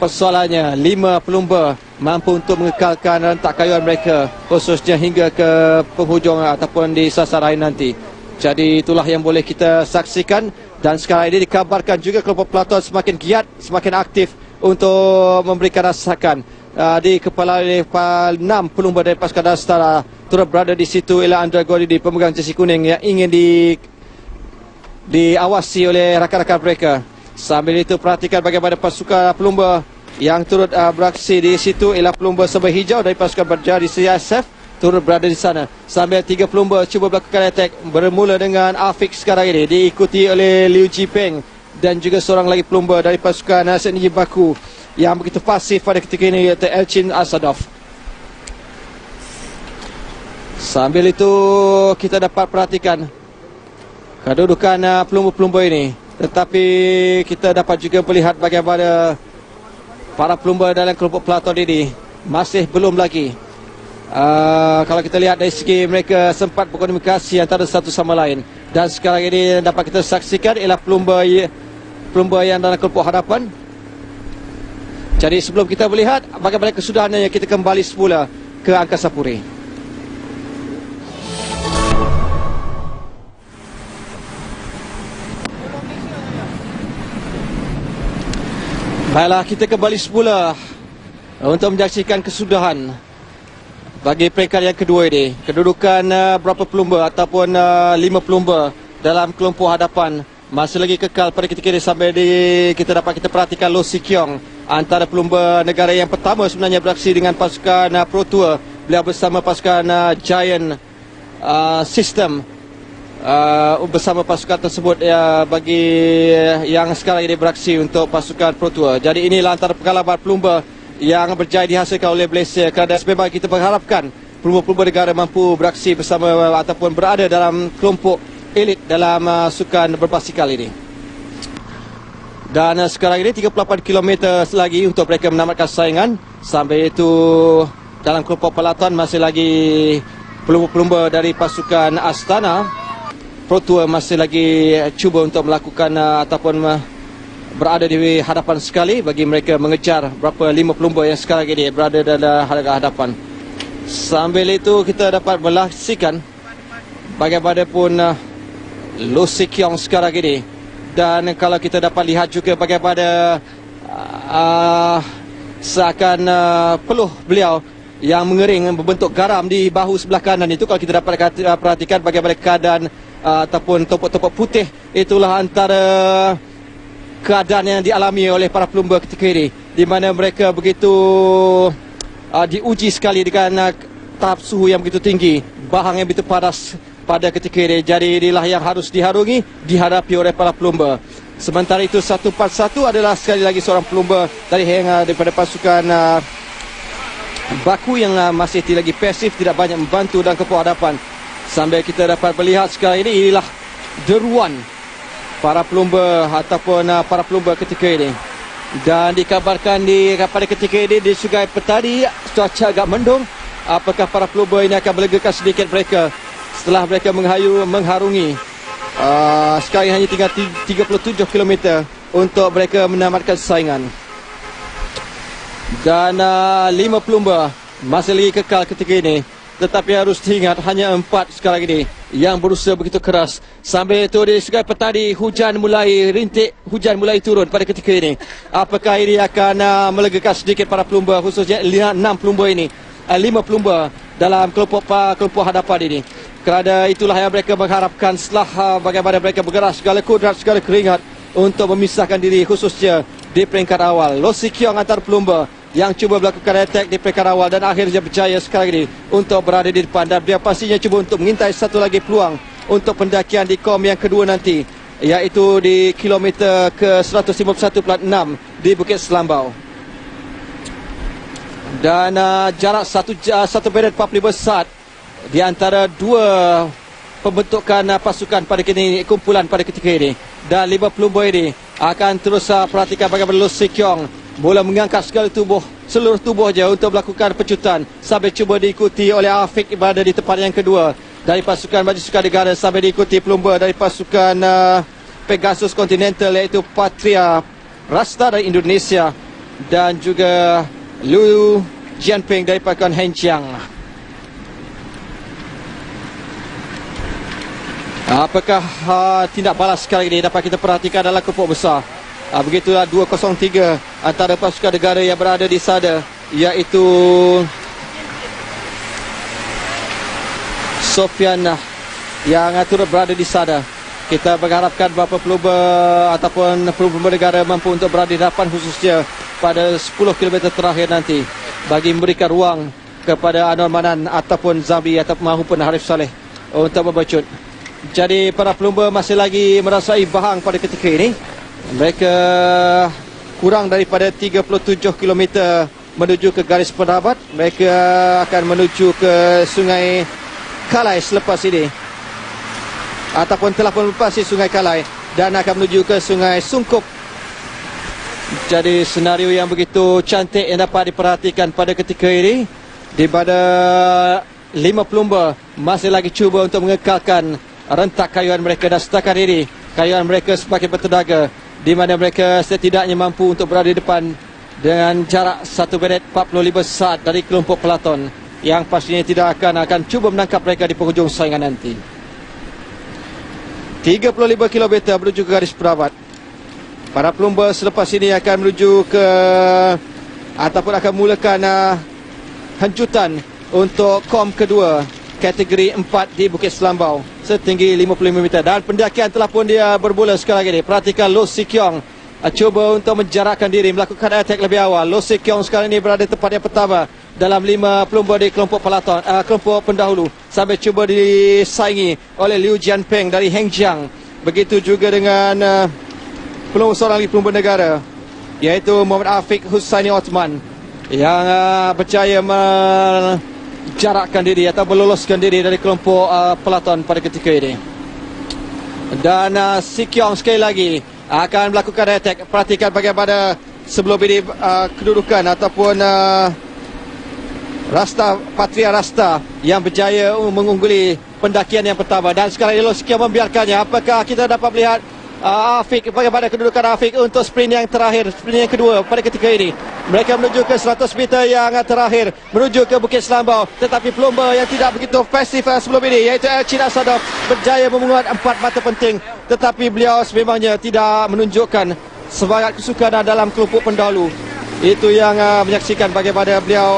persoalannya 5 pelumba mampu untuk mengekalkan rentak kayuhan mereka khususnya hingga ke penghujung ataupun di sasaran nanti. Jadi itulah yang boleh kita saksikan. Dan sekarang ini dikabarkan juga kelompok peloton semakin giat, semakin aktif untuk memberikan rasakan. Dikepalai oleh 6 pelumba dari pasukan Astana. Turut berada di situ ialah Andrea Gordini, pemegang jersey kuning yang ingin diawasi oleh rakan-rakan mereka. Sambil itu perhatikan bagaimana pasukan pelumba yang turut beraksi di situ ialah pelumba serba hijau dari pasukan Bardiani CSF turut berada di sana. Sambil 3 pelumba cuba melakukan attack, bermula dengan Afik sekarang ini diikuti oleh Liu Jipeng dan juga seorang lagi pelumba dari pasukan Senji Baku yang begitu pasif pada ketika ini iaitu Elchin Asadov. Sambil itu kita dapat perhatikan kedudukan pelumba-pelumba ini. Tetapi kita dapat juga melihat bagaimana para pelumba dalam kelompok peloton ini masih belum lagi. Kalau kita lihat dari segi mereka sempat berkomunikasi antara satu sama lain. Dan sekarang ini dapat kita saksikan ialah pelumba yang dalam kelompok hadapan. Jadi sebelum kita melihat bagaimana kesudahannya, kita kembali semula ke Angkasa Puri. Baiklah, kita kembali semula untuk menyaksikan kesudahan bagi peringkat yang kedua ini. Kedudukan berapa pelumba ataupun 5 pelumba dalam kelompok hadapan masih lagi kekal pada ketika ini sampai kita dapat kita perhatikan Lo Si Keong, antara pelumba negara yang pertama sebenarnya beraksi dengan pasukan Pro Tour. Beliau bersama pasukan Giant System bersama pasukan tersebut bagi yang sekarang ini beraksi untuk pasukan Pro Tour. Jadi inilah antara pengalaman pelumba yang berjaya dihasilkan oleh Malaysia. Kerana memang kita mengharapkan pelumba-pelumba negara mampu beraksi bersama ataupun berada dalam kelompok elit dalam sukan berbasikal ini. Dan sekarang ini 38 km lagi untuk mereka menamatkan saingan. Sambil itu dalam kelompok peloton masih lagi pelumba-pelumba dari pasukan Astana Pro Tour masih lagi cuba untuk melakukan ataupun berada di hadapan sekali bagi mereka mengejar berapa 5 pelumba yang sekarang ini berada dalam hadapan. Sambil itu kita dapat melaksikan bagaimanapun Lo Si Keong sekarang ini. Dan kalau kita dapat lihat juga bagaimana seakan peluh beliau yang mengering berbentuk garam di bahu sebelah kanan itu, kalau kita dapat perhatikan bagaimana keadaan ataupun topok-topok putih, itulah antara keadaan yang dialami oleh para pelumba ketika ini, di mana mereka begitu diuji sekali dengan tahap suhu yang begitu tinggi, bahang yang begitu panas pada ketika ini. Jadi inilah yang harus diharungi, dihadapi oleh para pelumba. Sementara itu 141 adalah sekali lagi seorang pelumba daripada pasukan Baku yang masih lagi pasif, tidak banyak membantu dalam kelompok hadapan. Sambil kita dapat melihat sekarang ini, inilah deruan para pelumba ataupun para pelumba ketika ini. Dan dikabarkan pada ketika ini di Sungai Petani cuaca agak mendung. Apakah para pelumba ini akan melegakan sedikit mereka setelah mereka mengharungi sekarang hanya tinggal 37 km untuk mereka menamatkan saingan. Dan 5 pelumba masih lagi kekal ketika ini. Tetapi harus diingat hanya 4 sekarang ini yang berusaha begitu keras. Sambil itu di Sungai Petani hujan mulai rintik, hujan mulai turun pada ketika ini. Apakah ini akan melegakan sedikit para pelumba, khususnya 6 pelumba ini, 5 pelumba dalam kelompok hadapan ini. Kerana itulah yang mereka mengharapkan setelah bagaimana mereka bergerak segala kudrat, segala keringat untuk memisahkan diri, khususnya di peringkat awal. Lo Si Keong antara pelumba yang cuba melakukan attack di peringkat awal dan akhirnya berjaya sekarang ini untuk berada di depan. Dan dia pastinya cuba untuk mengintai satu lagi peluang untuk pendakian di kom yang kedua nanti, iaitu di kilometer ke 151.6 di Bukit Selambau. Dan jarak 1 minit 45 saat di antara dua pembentukan pasukan pada kini, kumpulan pada ketika ini. Dan 5 pelumba ini akan terus perhatikan bagaimana Lo Si Keong mula mengangkat seluruh tubuhnya untuk melakukan pecutan sambil cuba diikuti oleh Afiq berada di tempat yang kedua dari pasukan Maju Sukan Negara, sambil diikuti pelumba dari pasukan Pegasus Continental iaitu Patria Rasta dari Indonesia dan juga Liu Jianping dari pasukan Hengqiang. Apakah tindak balas sekarang ini dapat kita perhatikan dalam kelompok besar? Begitulah 203 antara pasukan negara yang berada di sana, iaitu Sofian yang turut berada di sana. Kita mengharapkan beberapa pelumba ataupun pelumba negara mampu untuk berada di hadapan, khususnya pada 10 km terakhir nanti, bagi memberikan ruang kepada Anwar Manan ataupun Zambi maupun Harif Saleh untuk membacut. Jadi para pelumba masih lagi merasai bahang pada ketika ini. Mereka kurang daripada 37 km menuju ke garis penabat. Mereka akan menuju ke Sungai Kalai selepas ini, ataupun telah melewati Sungai Kalai dan akan menuju ke Sungai Sungkup. Jadi senario yang begitu cantik yang dapat diperhatikan pada ketika ini, di mana 5 pelumba masih lagi cuba untuk mengekalkan rentak kayuan mereka. Dan setakat ini kayuan mereka semakin bertenaga, di mana mereka setidaknya mampu untuk berada di depan dengan jarak 1 minit 45 saat dari kelompok pelaton yang pastinya tidak akan cuba menangkap mereka di penghujung saingan nanti. 35 km menuju ke garis penabat. Para pelumba selepas ini akan menuju ke ataupun akan mulakan hancutan untuk kom kedua kategori 4 di Bukit Selambau setinggi 55 meter. Dan pendakian telah pun dia bermula sekarang ini. Perhatikan Lo Si Keong cuba untuk menjarakkan diri, melakukan attack lebih awal. Lo Si Keong sekarang ini berada di tempat yang pertama dalam 5 pelumba di kelompok pelaton, kelompok pendahulu, sambil cuba disaingi oleh Liu Jianping dari Hengqiang. Begitu juga dengan seorang lagi pelumba negara, iaitu Muhammad Afiq Husaini Othman, yang berjaya jarakkan diri atau meloloskan diri dari kelompok pelaton pada ketika ini. Dan Si Keong sekali lagi akan melakukan attack. Perhatikan bagaimana sebelum ini kedudukan ataupun Patria Rasta yang berjaya mengungguli pendakian yang pertama. Dan sekarang ini Si Keong membiarkannya. Apakah kita dapat melihat Afiq, bagaimana kedudukan Afiq untuk sprint yang terakhir, sprint yang kedua pada ketika ini? Mereka menuju ke 100 meter yang terakhir, menuju ke Bukit Selambau. Tetapi pelumba yang tidak begitu pasif sebelum ini, iaitu Elchin Asadov, berjaya memungut 4 mata penting. Tetapi beliau sememangnya tidak menunjukkan semangat kesukaran dalam kelompok pendahulu. Itu yang menyaksikan bagaimana beliau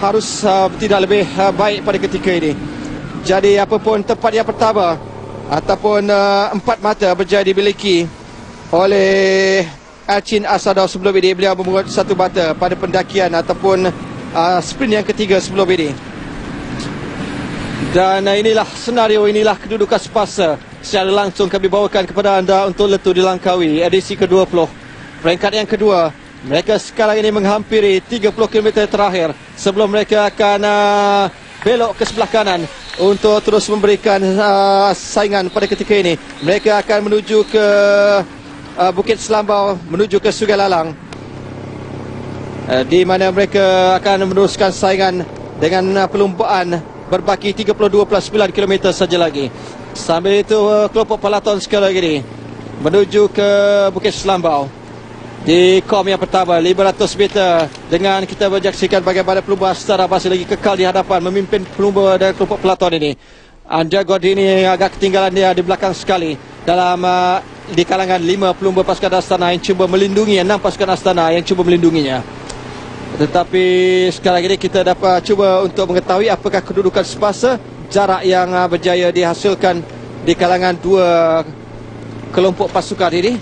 harus tidak lebih baik pada ketika ini. Jadi apapun tempat yang pertama ataupun 4 mata berjaya dimiliki oleh Elchin Asadov sebelum ini. Beliau memungut 1 mata pada pendakian ataupun sprint yang ketiga sebelum ini. Dan inilah senario, inilah kedudukan semasa secara langsung kami bawakan kepada anda untuk Letup di Langkawi edisi ke-20. Peringkat yang kedua, mereka sekarang ini menghampiri 30 km terakhir sebelum mereka akan belok ke sebelah kanan untuk terus memberikan saingan pada ketika ini. Mereka akan menuju ke Bukit Selambau, menuju ke Sungai Lalang, di mana mereka akan meneruskan saingan dengan perlumbaan berbaki 32.9 km saja lagi. Sambil itu kelompok peloton sekali lagi ini menuju ke Bukit Selambau di kom yang pertama 500 meter, dengan kita menyaksikan bagaimana pelumba Astana masih lagi kekal di hadapan memimpin pelumba dan kelompok peloton ini. Anja Godini agak ketinggalan dia di belakang sekali dalam di kalangan 5 pelumba pasukan Astana yang cuba melindungi 6 pasukan Astana yang cuba melindunginya. Tetapi sekarang ini kita dapat cuba untuk mengetahui apakah kedudukan semasa jarak yang berjaya dihasilkan di kalangan dua kelompok pasukan ini.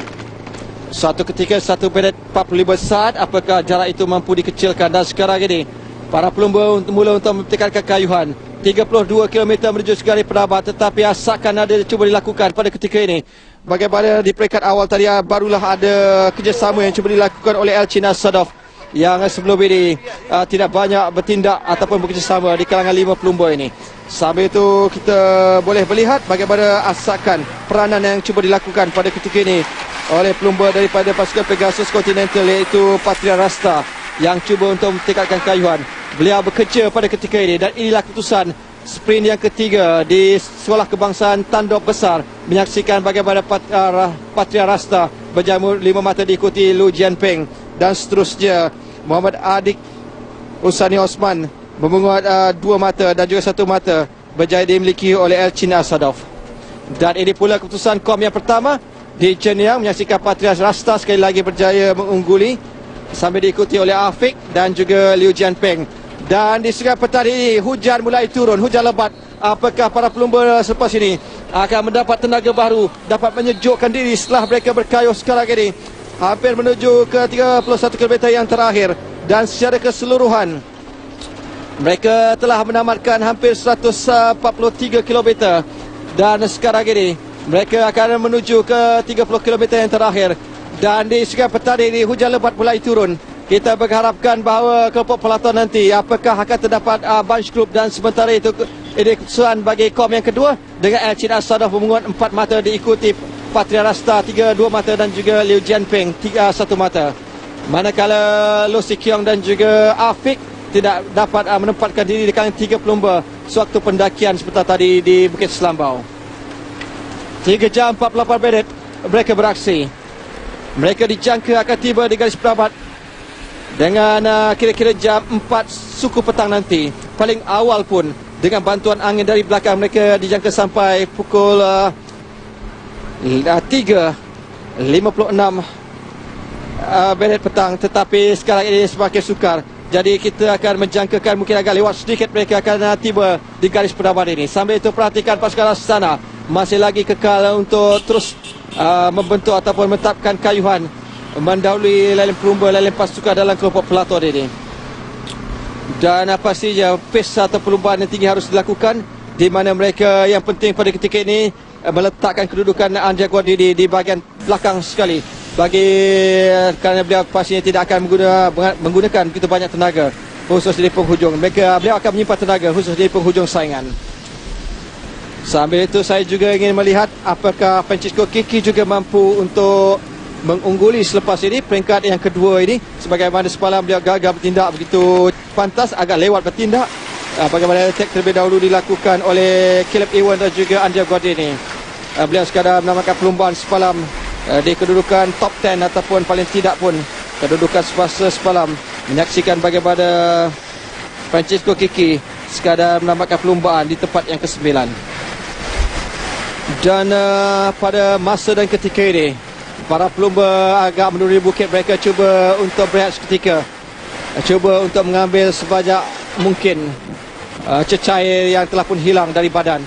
Suatu ketika 1 minit 45 saat, apakah jarak itu mampu dikecilkan. Dan sekarang ini para pelumba mula untuk mempertikaikan kayuhan 32 km menuju Segari Penabat, tetapi asalkan ada cuba dilakukan pada ketika ini. Bagaimana di peringkat awal tadi barulah ada kerjasama yang cuba dilakukan oleh Elchin Asadov yang sebelum ini tidak banyak bertindak ataupun bekerjasama di kalangan 5 pelumba ini. Sambil itu kita boleh melihat bagaimana asakan peranan yang cuba dilakukan pada ketika ini oleh pelumba daripada pasukan Pegasus Continental, iaitu Patria Rasta, yang cuba untuk mempertikaikan kayuhan. Beliau bekerja pada ketika ini dan inilah keputusan sprint yang ketiga di Sekolah Kebangsaan Tandop Besar, menyaksikan bagaimana Patria Rasta berjamur 5 mata diikuti Lu Jianping, dan seterusnya Muhammad Adik Usani Osman memungut 2 mata dan juga 1 mata berjaya dimiliki oleh Elchin Asadov. Dan ini pula keputusan kom yang pertama di Jenyang, menyaksikan Patria Rasta sekali lagi berjaya mengungguli sambil diikuti oleh Afiq dan juga Liu Jianping. Dan di Sungai Petani ini hujan mulai turun, hujan lebat. Apakah para pelumba selepas ini akan mendapat tenaga baru, dapat menyejukkan diri setelah mereka berkayuh sekarang ini hampir menuju ke 31 km yang terakhir. Dan secara keseluruhan mereka telah menamatkan hampir 143 km. Dan sekarang ini mereka akan menuju ke 30 km yang terakhir. Dan di Sungai Petani ini hujan lebat mulai turun. Kita berharapkan bahawa kelompok peloton nanti apakah akan terdapat bunch group. Dan sementara itu ini keputusan bagi kom yang kedua dengan Elchin Asadov memungut 4 mata, diikuti Patria Rasta 2 mata dan juga Liu Jianping 1 mata. Manakala Lu Sikyong dan juga Afiq tidak dapat menempatkan diri di kalangan 3 pelumba sewaktu pendakian sebentar tadi di Bukit Selambau. 3 jam 48 minit mereka beraksi. Mereka dijangka akan tiba di garis penabat dengan kira-kira jam 4 suku petang nanti. Paling awal pun dengan bantuan angin dari belakang, mereka dijangka sampai pukul 3.56 minit petang. Tetapi sekarang ini semakin sukar, jadi kita akan menjangkakan mungkin agak lewat sedikit mereka akan tiba di garis penabat ini. Sambil itu perhatikan pasukan Astana masih lagi kekal untuk terus membentuk ataupun menetapkan kayuhan mendahului lain pelumba, lain pasukan dalam kelompok peloton ini. Dan pastinya pace atau perlumbaan yang tinggi harus dilakukan, di mana mereka yang penting pada ketika ini meletakkan kedudukan Anja Guardini di bahagian belakang sekali, kerana beliau pastinya tidak akan menggunakan begitu banyak tenaga khusus di penghujung. Beliau akan menyimpan tenaga khusus di penghujung saingan. Sambil itu saya juga ingin melihat apakah Francisco Kiki juga mampu untuk mengungguli selepas ini peringkat yang kedua ini. Sebagaimana semalam beliau gagal bertindak begitu pantas, agak lewat bertindak. Bagaimana attack terlebih dahulu dilakukan oleh Caleb Ewan dan juga Anja Guardini. Beliau sekadar menamatkan perlumbaan semalam di kedudukan top 10 ataupun paling tidak pun kedudukan semasa semalam, menyaksikan bagaimana Francisco Kiki sekadar menamatkan perlumbaan di tempat yang ke-9. Dan pada masa dan ketika ini para pelumba agak menuruni bukit. Mereka cuba untuk berehat seketika, cuba untuk mengambil sebanyak mungkin cecair yang telah pun hilang dari badan.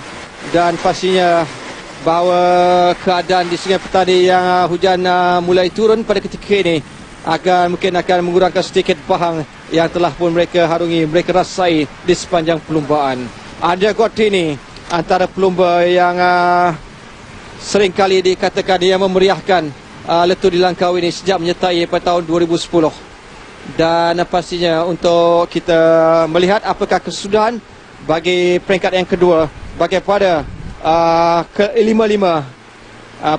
Dan pastinya bahawa keadaan di Sungai Petani yang hujan mulai turun pada ketika ini mungkin akan mengurangkan sedikit bahang yang telah pun mereka harungi, mereka rasai di sepanjang perlumbaan. Andrea Gordini, antara pelumba yang sering kali dikatakan yang memeriahkan Letup di Langkawi ini sejak menyertai pada tahun 2010. Dan pastinya untuk kita melihat apakah kesudahan bagi peringkat yang kedua bagaimana ke-5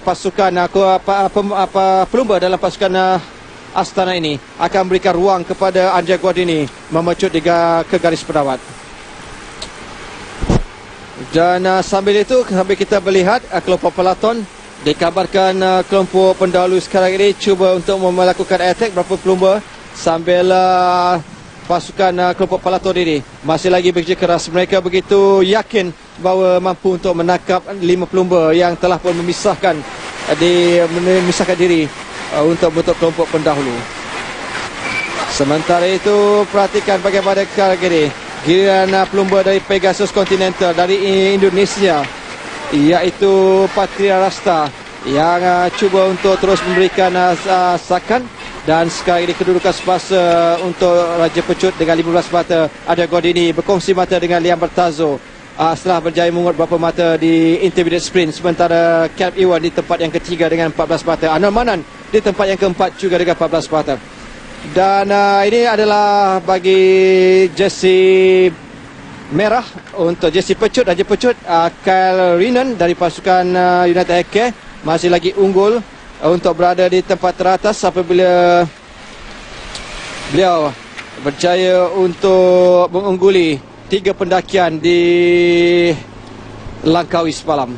pasukan pelumba dalam pasukan Astana ini akan memberikan ruang kepada Andrea Gordini memecut ke garis penawat. Dan sambil itu, sambil kita melihat kelompok peloton, dikabarkan kelompok pendahulu sekarang ini cuba untuk melakukan attack beberapa pelumba sambil pasukan kelompok peloton ini masih lagi bekerja keras. Mereka begitu yakin bahawa mampu untuk menangkap 5 pelumba yang telah pun memisahkan diri untuk bentuk kelompok pendahulu. Sementara itu, perhatikan bagaimana kali ini giliran pelumba dari Pegasus Continental dari Indonesia, iaitu Patria Rasta, yang cuba untuk terus memberikan sakan. Dan sekarang ini kedudukan semasa untuk Raja Pecut dengan 15 mata. Andrea Gordini berkongsi mata dengan Liam Bertazo setelah berjaya menguat beberapa mata di intermediate sprint. Sementara Caleb Iwan di tempat yang ketiga dengan 14 mata. Anwar Manan di tempat yang keempat juga dengan 14 mata. Dan ini adalah bagi jersey merah untuk jersey Pecut, Raja Pecut. Kyle Renan dari pasukan United Healthcare masih lagi unggul untuk berada di tempat teratas apabila beliau berjaya untuk mengungguli 3 pendakian di Langkawi semalam.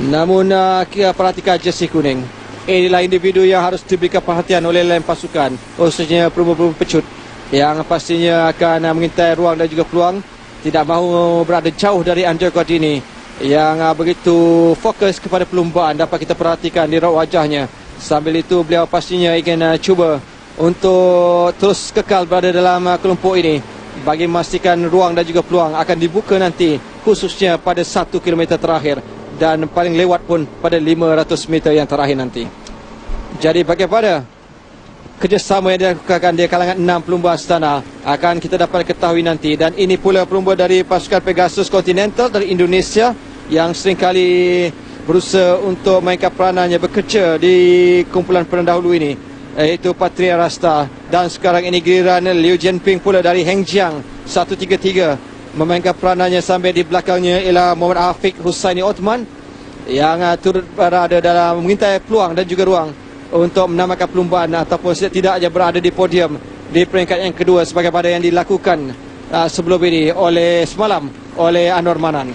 Namun kita perhatikan jersey kuning. Inilah individu yang harus diberikan perhatian oleh lain pasukan, khususnya pelumba-pelumba Pecut, yang pastinya akan mengintai ruang dan juga peluang, tidak mahu berada jauh dari Andrea Gordini yang begitu fokus kepada perlumbaan. Dapat kita perhatikan di raut wajahnya. Sambil itu beliau pastinya ingin cuba untuk terus kekal berada dalam kelompok ini bagi memastikan ruang dan juga peluang akan dibuka nanti, khususnya pada 1 km terakhir dan paling lewat pun pada 500 meter yang terakhir nanti. Jadi bagaimana kerjasama yang dilakukan di kalangan 6 pelumba Astana akan kita dapat ketahui nanti. Dan ini pula pelumba dari pasukan Pegasus Continental dari Indonesia yang seringkali berusaha untuk mainkan peranannya bekerja di kumpulan pendahulu ini, iaitu Patria Rasta. Dan sekarang ini giliran Liu Jianping pula dari Hengjiang 133 memainkan peranannya, sambil di belakangnya ialah Muhammad Afiq Husaini Othman yang turut berada dalam mengintai peluang dan juga ruang untuk menamakan perlumbaan ataupun setidaknya berada di podium di peringkat yang kedua sebagaimana yang dilakukan sebelum ini semalam oleh Anwar Manan.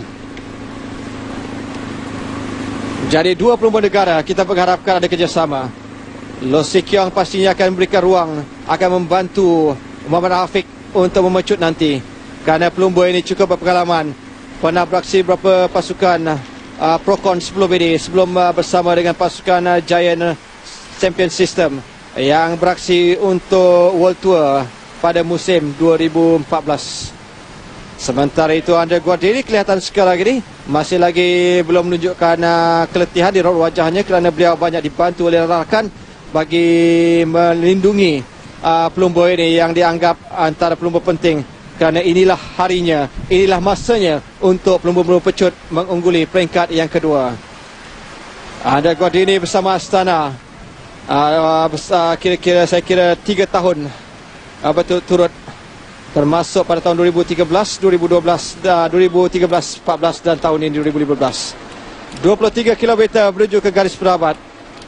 Jadi 2 pelumba negara kita mengharapkan ada kerjasama. Loh Sik Kiong pastinya akan memberikan ruang, akan membantu Muhammad Afiq untuk memecut nanti, kerana pelumba ini cukup berpengalaman, pernah beraksi beberapa pasukan Procon sebelum ini, sebelum bersama dengan pasukan Giant Champion System yang beraksi untuk World Tour pada musim 2014. Sementara itu Andrea Gordini kelihatan sekarang ini masih lagi belum menunjukkan keletihan di raut wajahnya, kerana beliau banyak dibantu oleh rakan bagi melindungi pelumba ini yang dianggap antara pelumba penting, kerana inilah harinya, inilah masanya untuk pelumba-pelumba Pecut mengungguli peringkat yang kedua. Andrea Gordini bersama Astana kira-kira saya kira 3 tahun berturut-turut, termasuk pada tahun 2013, 2012, 2013, 14 dan tahun ini 2015. 23 km menuju ke garis penawat.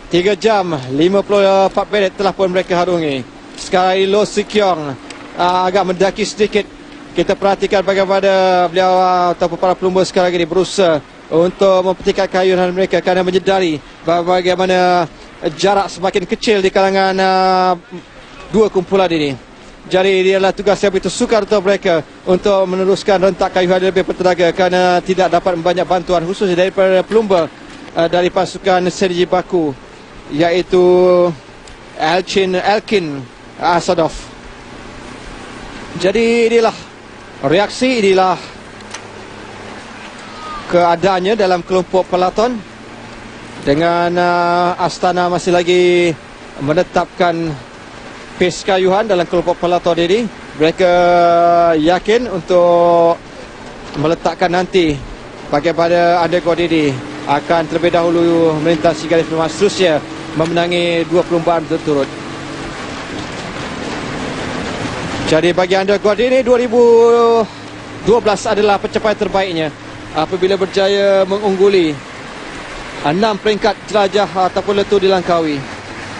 3 jam 54 minit telah pun mereka harungi. Sekarang ini Loh Sik Kiong agak mendaki sedikit. Kita perhatikan bagaimana beliau atau para pelumba sekarang ini berusaha untuk mempertikaikan kayuhan mereka, kerana menyedari bagaimana jarak semakin kecil di kalangan 2 kumpulan ini. Jadi dia adalah tugas yang begitu sukar untuk mereka untuk meneruskan rentak kayuhan lebih bertenaga, kerana tidak dapat banyak bantuan khususnya daripada pelumba dari pasukan Sergei Baku, iaitu Elkin Asadov. Jadi inilah reaksi, inilah keadaannya dalam kelompok peloton, dengan Astana masih lagi menetapkan pace kayuhan dalam kelompok pelata ini. Mereka yakin untuk meletakkan nanti bagaimana underdog ini akan terlebih dahulu melintasi garis penyelamat seterusnya memenangi 2 perlumbaan berturut-turut. Jadi bagi underdog ini 2012 adalah pencapaian terbaiknya apabila berjaya mengungguli 6 peringkat jelajah ataupun letu dilangkaui.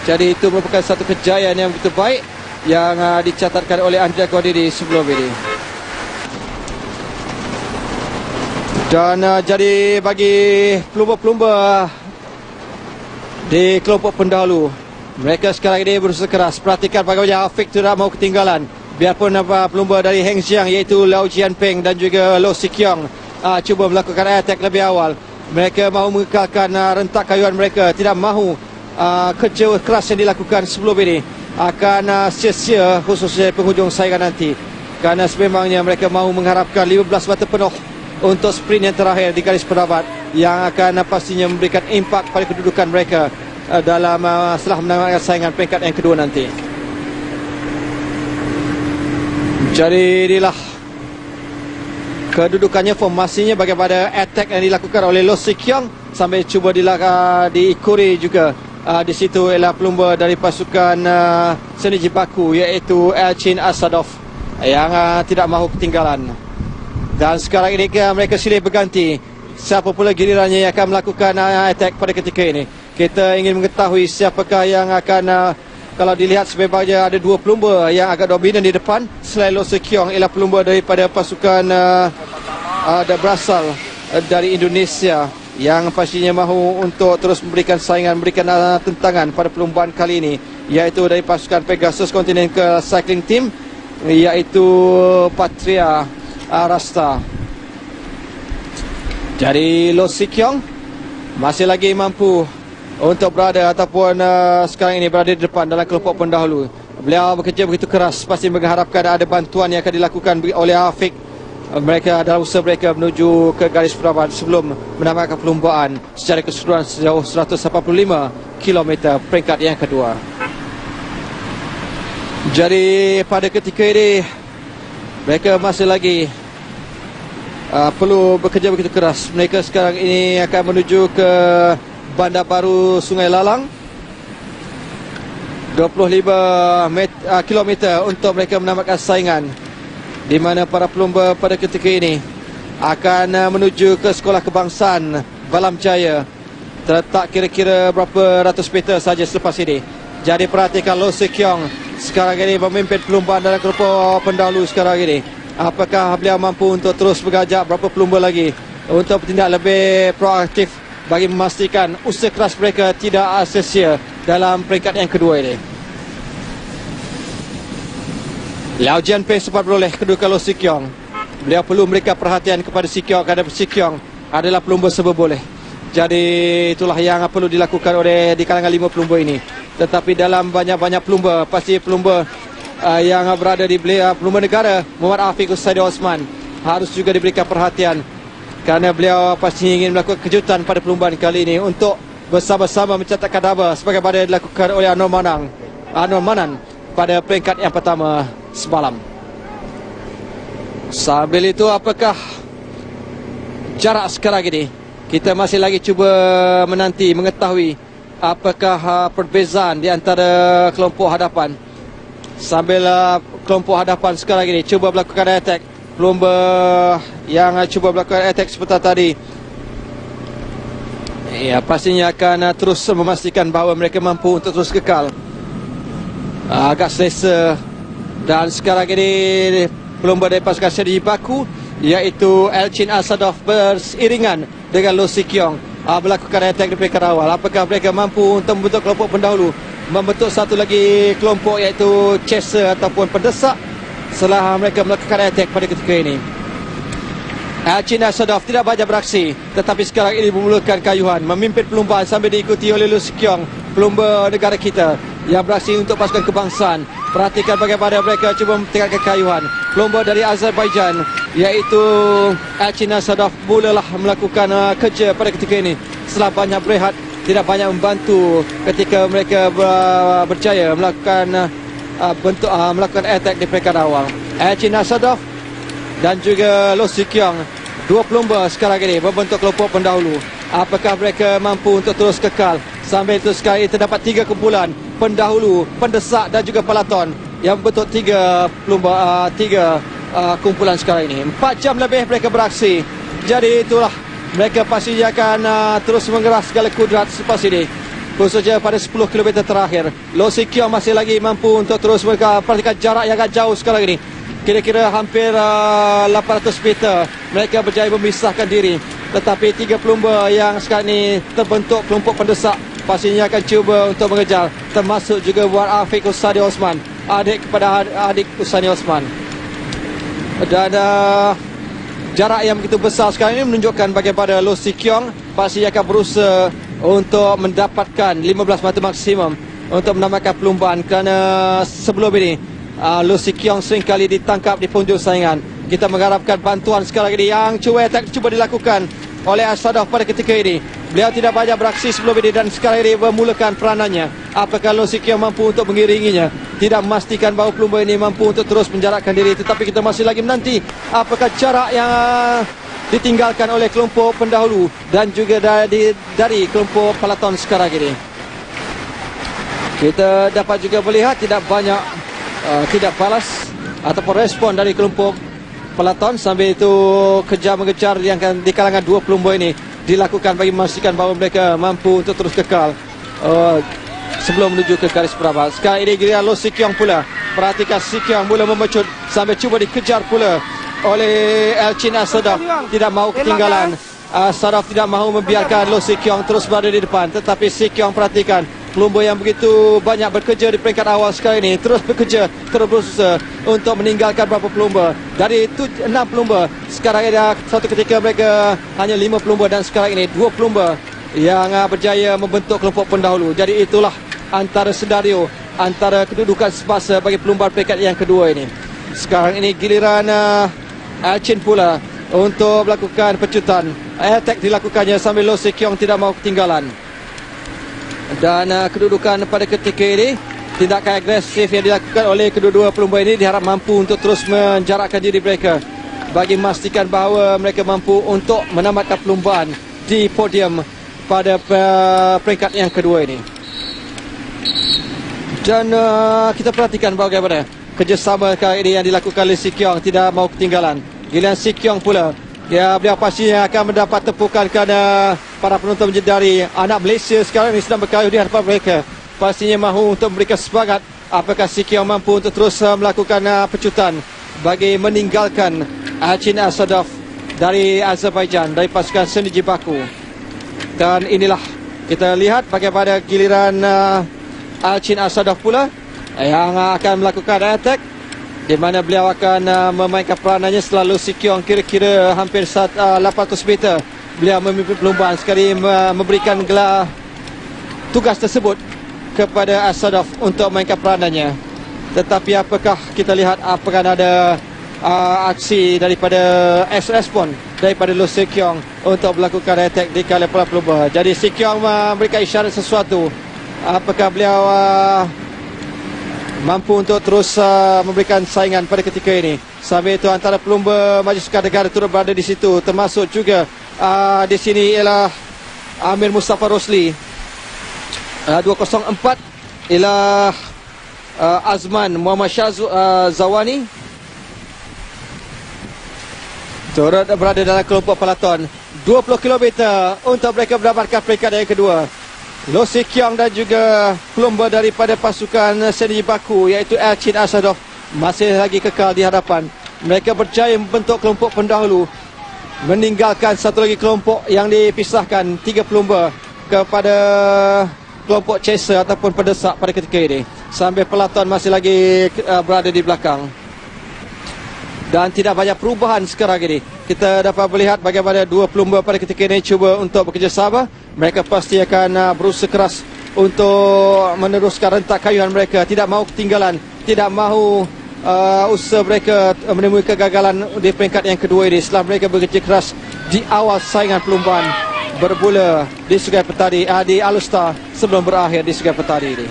Jadi itu merupakan satu kejayaan yang begitu baik yang dicatatkan oleh Andrea Godini sebelum ini. Dan jadi bagi pelumba-pelumba di kelompok pendahulu, mereka sekarang ini berusaha keras. Perhatikan bagaimana Afiq tidak mau ketinggalan. Biarpun pelumba dari Heng Xiang iaitu Lau Jianping dan juga Lo Sikyong cuba melakukan attack lebih awal. Mereka mahu mengekalkan rentak kayuhan mereka, tidak mahu kerja keras yang dilakukan sebelum ini akan sia-sia khususnya penghujung saingan nanti, kerana sememangnya mereka mahu mengharapkan 15 mata penuh untuk sprint yang terakhir di garis penabat yang akan pastinya memberikan impak pada kedudukan mereka dalam setelah menangkan saingan peringkat yang kedua nanti. Jadi inilah kedudukannya, formasinya bagaimana attack yang dilakukan oleh Lo Sikyong sambil cuba diikuri juga. Di situ ialah pelumba dari pasukan seni Jibaku iaitu Elchin Asadov yang tidak mahu ketinggalan. Dan sekarang ini mereka silih berganti. Siapa pula gilirannya yang akan melakukan attack pada ketika ini. Kita ingin mengetahui siapakah yang akan kalau dilihat sebabnya ada 2 pelumba yang agak dominan di depan. Selain Lo Sikyong ialah pelumba daripada pasukan berasal dari Indonesia yang pastinya mahu untuk terus memberikan saingan, memberikan tentangan pada perlumbaan kali ini, iaitu dari pasukan Pegasus Continental Cycling Team, iaitu Patria Rasta. Jadi Lo Sikyong masih lagi mampu untuk berada ataupun sekarang ini berada di depan dalam kelompok pendahulu. Beliau bekerja begitu keras, pasti mengharapkan ada bantuan yang akan dilakukan oleh Afiq. Mereka dalam usaha mereka menuju ke garis penabat sebelum menambahkan perlumbaan secara keseluruhan sejauh 185 km peringkat yang kedua. Jadi pada ketika ini mereka masih lagi perlu bekerja begitu keras. Mereka sekarang ini akan menuju ke Bandar Baru Sungai Lalang, 25 km untuk mereka menamatkan saingan, di mana para pelumba pada ketika ini akan menuju ke Sekolah Kebangsaan Balam Jaya, terletak kira-kira berapa ratus meter saja selepas ini. Jadi perhatikan Lo Sikyong sekarang ini memimpin perlumbaan dalam kelompok pendahulu sekarang ini. Apakah beliau mampu untuk terus mengajak berapa pelumba lagi untuk bertindak lebih proaktif bagi memastikan usaha keras mereka tidak sia-sia dalam peringkat yang kedua ini. Lau Jianping sempat beroleh kedudukan Lo Sikyong. Beliau perlu memberikan perhatian kepada Sikyong kerana Sikyong adalah pelumba serba boleh. Jadi itulah yang perlu dilakukan oleh di kalangan 5 pelumba ini. Tetapi dalam banyak-banyak pelumba, pasti pelumba yang berada di pelumba negara Muhammad Afiq Husaini Osman harus juga diberikan perhatian, kerana beliau pasti ingin melakukan kejutan pada perlumbaan kali ini untuk bersama-sama mencatatkan nama sebagaimana dilakukan oleh Anwar Manan pada peringkat yang pertama semalam. Sambil itu apakah jarak sekarang ini? Kita masih lagi cuba menanti mengetahui apakah perbezaan di antara kelompok hadapan. Sambil kelompok hadapan sekarang ini cuba melakukan attack, pelumba yang cuba melakukan attack seperti tadi, ya pastinya akan terus memastikan bahawa mereka mampu untuk terus kekal. Agak selesa. Dan sekarang ini pelumba dari pasukan seri Baku iaitu Elchin Asadov beriringan dengan Lo Sikyong melakukan attack di peringkat awal. Apakah mereka mampu untuk membentuk kelompok pendahulu, membentuk satu lagi kelompok iaitu chaser ataupun pendesak setelah mereka melakukan attack pada ketika ini? Elchin Asadov tidak banyak beraksi, tetapi sekarang ini memulakan kayuhan, memimpin perlumbaan sambil diikuti oleh Lo Sikyong, pelumba negara kita yang beraksi untuk pasukan kebangsaan. Perhatikan bagaimana mereka cuba mentinggalkan kayuhan. Pelumba dari Azerbaijan iaitu Elchin Asadov mulalah melakukan kerja pada ketika ini setelah banyak berehat, tidak banyak membantu ketika mereka berjaya melakukan melakukan attack di peringkat awal. Elchin Asadov dan juga Loh Si Kiong, dua pelumba sekarang ini membentuk kelompok pendahulu. Apakah mereka mampu untuk terus kekal? Sambil itu sekali terdapat 3 kumpulan, pendahulu, pendesak dan juga pelaton yang membentuk 3 pelumba, 3 kumpulan sekarang ini. 4 jam lebih mereka beraksi. Jadi itulah, mereka pastinya akan terus mengeras segala kudrat selepas ini, khususnya pada 10 km terakhir. Loh Si Kiong masih lagi mampu untuk terus perhatikan jarak yang agak jauh sekarang ini. Kira-kira hampir 800 meter mereka berjaya memisahkan diri. Tetapi 3 pelumba yang sekarang ini terbentuk kelompok pendesak pastinya akan cuba untuk mengejar, termasuk juga buat Afiq Hussaini Osman, adik kepada adik Hussaini Osman. Dan jarak yang begitu besar sekarang ini menunjukkan bagaimana Loh Si Kiong pasti akan berusaha untuk mendapatkan 15 mata maksimum untuk menambahkan perlumbaan, kerana sebelum ini Loh Si Kiong seringkali ditangkap di penghujung saingan. Kita mengharapkan bantuan sekarang ini yang cuba dilakukan oleh Asadov pada ketika ini. Beliau tidak banyak beraksi sebelum ini dan sekarang ini memulakan peranannya. Apakah Loh Si Kiong mampu untuk mengiringinya? Tidak memastikan bahawa pelumba ini mampu untuk terus menjarakkan diri, tetapi kita masih lagi menanti apakah jarak yang ditinggalkan oleh kelompok pendahulu dan juga dari kelompok pelaton sekarang ini. Kita dapat juga melihat tidak banyak tidak balas ataupun respon dari kelompok pelaton. Sambil itu kejar-mengejar yang di kalangan 2 pelumba ini dilakukan bagi memastikan bahawa mereka mampu untuk terus kekal sebelum menuju ke garis perabat. Sekarang ini giliran Loh Si Kiong pula. Perhatikan Si Kiong mula memecut sambil cuba dikejar pula oleh Elchin Asadov. Tidak mahu ketinggalan. Asadov tidak mahu membiarkan Loh Si Kiong terus berada di depan. Tetapi Si Kiong, perhatikan, pelumba yang begitu banyak bekerja di peringkat awal sekarang ini terus bekerja, terus berusaha untuk meninggalkan beberapa pelumba. Dari 6 pelumba, sekarang ada satu ketika mereka hanya 5 pelumba dan sekarang ini 2 pelumba yang berjaya membentuk kelompok pendahulu. Jadi itulah antara senario, antara kedudukan semasa bagi pelumba peringkat yang kedua ini. Sekarang ini giliran Elchin pula untuk melakukan pecutan. Attack dilakukannya sambil Loh Si Kiong tidak mahu ketinggalan. Dan kedudukan pada ketika ini, tindakan agresif yang dilakukan oleh kedua-dua pelumba ini diharap mampu untuk terus menjarakkan diri mereka bagi memastikan bahawa mereka mampu untuk menamatkan perlumbaan di podium pada peringkat yang kedua ini. Dan kita perhatikan bagaimana kerjasama kali ini yang dilakukan oleh Si Kiong tidak mahu ketinggalan. Giliran Si Kiong pula, beliau pastinya akan mendapat tepukan kerana para penonton menyedari anak Malaysia sekarang ini sedang berkayuh di hadapan mereka. Pastinya mahu untuk memberikan semangat. Apakah Si Kiong mampu untuk terus melakukan pecutan bagi meninggalkan Elchin Asadov dari Azerbaijan, dari pasukan Seniji Baku. Dan inilah kita lihat bagaimana giliran Elchin Asadov pula yang akan melakukan attack, di mana beliau akan memainkan peranannya selalu Si Kiong kira-kira hampir 800 meter. Beliau memimpin perlumbaan, sekali memberikan gelar tugas tersebut kepada Asadov untuk memainkan peranannya. Tetapi apakah kita lihat apakah ada aksi daripada respon daripada Loh Si Kiong untuk melakukan attack di kalangan para pelumba. Jadi Si Kiong memberikan isyarat sesuatu. Apakah beliau mampu untuk terus memberikan saingan pada ketika ini. Sambil itu antara pelumba Majlis Sukan Negara turut berada di situ, termasuk juga di sini ialah Amir Mustafa Rosli. 204 ialah Azman Muhammad Zawani, turut berada dalam kelompok pelaton. 20 km untuk mereka mendapatkan peringkat yang kedua. Loh Si Kiong dan juga pelumba daripada pasukan Seniji Baku iaitu Elchin Asadov masih lagi kekal di hadapan. Mereka berjaya membentuk kelompok pendahulu, meninggalkan satu lagi kelompok yang dipisahkan 3 pelumba kepada kelompok chaser ataupun pendesak pada ketika ini. Sambil pelaton masih lagi berada di belakang. Dan tidak banyak perubahan sekarang ini. Kita dapat melihat bagaimana 2 pelumba pada ketika ini cuba untuk bekerjasama. Mereka pasti akan berusaha keras untuk meneruskan rentak kayuhan mereka. Tidak mahu ketinggalan, tidak mahu usaha mereka menemui kegagalan di peringkat yang kedua ini setelah mereka bekerja keras di awal saingan perlumbaan bermula di Sungai Petani, di Alustar sebelum berakhir di Sungai Petani ini.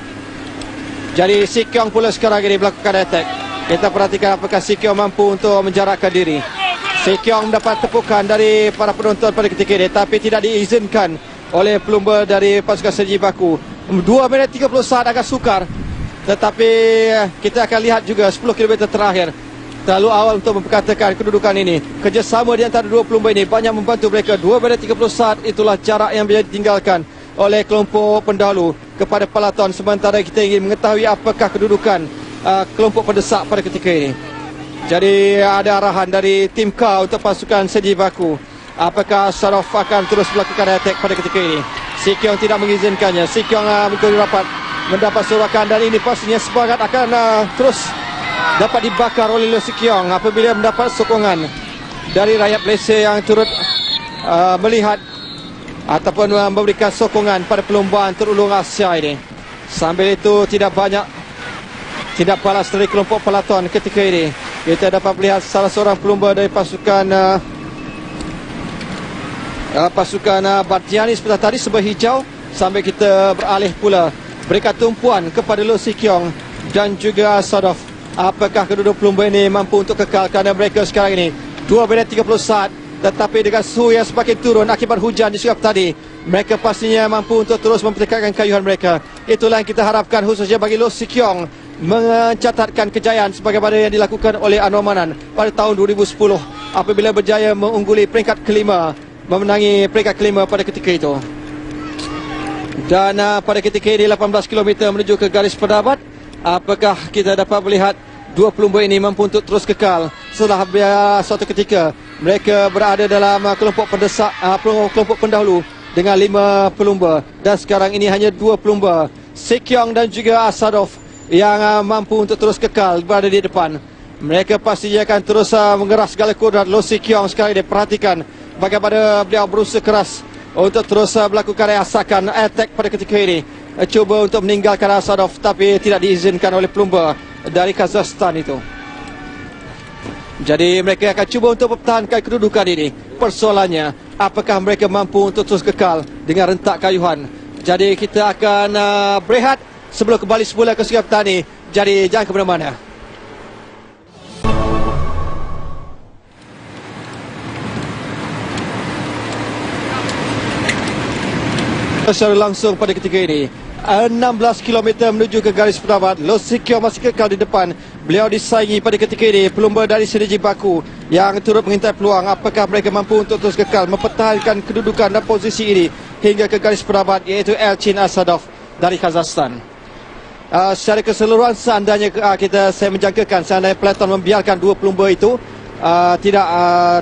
Jadi Si Keong pula sekarang ini melakukan attack. Kita perhatikan apakah Si Keong mampu untuk menjarakkan diri. Si Keong mendapat tepukan dari para penonton pada ketika ini, tapi tidak diizinkan oleh pelumba dari pasukan Seji Baku. 2 minit 30 saat agak sukar, tetapi kita akan lihat juga 10 km terakhir terlalu awal untuk memperkatakan kedudukan ini. Kerjasama di antara dua pelumba ini banyak membantu mereka. 2 minit 30 saat itulah jarak yang ditinggalkan oleh kelompok pendahulu kepada peloton, sementara kita ingin mengetahui apakah kedudukan kelompok pendesak pada ketika ini. Jadi ada arahan dari tim K untuk pasukan Seji Baku. Apakah Sarof akan terus melakukan attack pada ketika ini? Si Keong tidak mengizinkannya. Si Keong mendapat sorakan, dan ini pastinya semangat akan terus dapat dibakar oleh Si Keong apabila mendapat sokongan dari rakyat Malaysia yang turut melihat ataupun memberikan sokongan pada perlombaan terulung Asia ini. Sambil itu tidak balas dari kelompok peloton ketika ini. Kita dapat melihat salah seorang pelumba dari pasukan Bartiani seperti tadi sebelah hijau, sambil kita beralih pula berikan tumpuan kepada Si Keong dan juga Sadof. Apakah kedua pelumba ini mampu untuk kekal, kerana mereka sekarang ini 2 minit 30 saat, tetapi dengan suhu yang semakin turun akibat hujan di Sukab tadi, mereka pastinya mampu untuk terus mempertekatkan kayuhan mereka. Itulah yang kita harapkan, khususnya bagi Si Keong mencatatkan kejayaan sebagaimana yang dilakukan oleh Anwar Manan pada tahun 2010 apabila berjaya mengungguli peringkat kelima, memenangi peringkat kelima pada ketika itu. Dan pada ketika ini 18 km menuju ke garis pendapat. Apakah kita dapat melihat dua pelumba ini mampu untuk terus kekal setelah suatu ketika mereka berada dalam kelompok pendesak, kelompok pendahulu dengan 5 pelumba, dan sekarang ini hanya 2 pelumba, Si Keong dan juga Sadof, yang mampu untuk terus kekal berada di depan. Mereka pastinya akan terus mengeras segala kudrat. Si Keong sekali dia perhatikan bagaimana beliau berusaha keras untuk terus melakukan asakan attack pada ketika ini, cuba untuk meninggalkan Sadof, tapi tidak diizinkan oleh pelumba dari Kazakhstan itu. Jadi mereka akan cuba untuk mempertahankan kedudukan ini. Persoalannya, apakah mereka mampu untuk terus kekal dengan rentak kayuhan. Jadi kita akan berehat sebelum kembali semula ke Sukab Petani. Jadi jangan ke mana-mana. Secara langsung pada ketika ini 16 km menuju ke garis pendapat. Si Keong masih kekal di depan. Beliau disaingi pada ketika ini pelumba dari Seji Baku yang turut mengintai peluang. Apakah mereka mampu untuk terus kekal mempertahankan kedudukan dan posisi ini hingga ke garis pendapat, iaitu Elchin Asadov dari Kazakhstan. Secara keseluruhan, seandainya saya menjangkakan seandainya peloton membiarkan dua pelumba itu tidak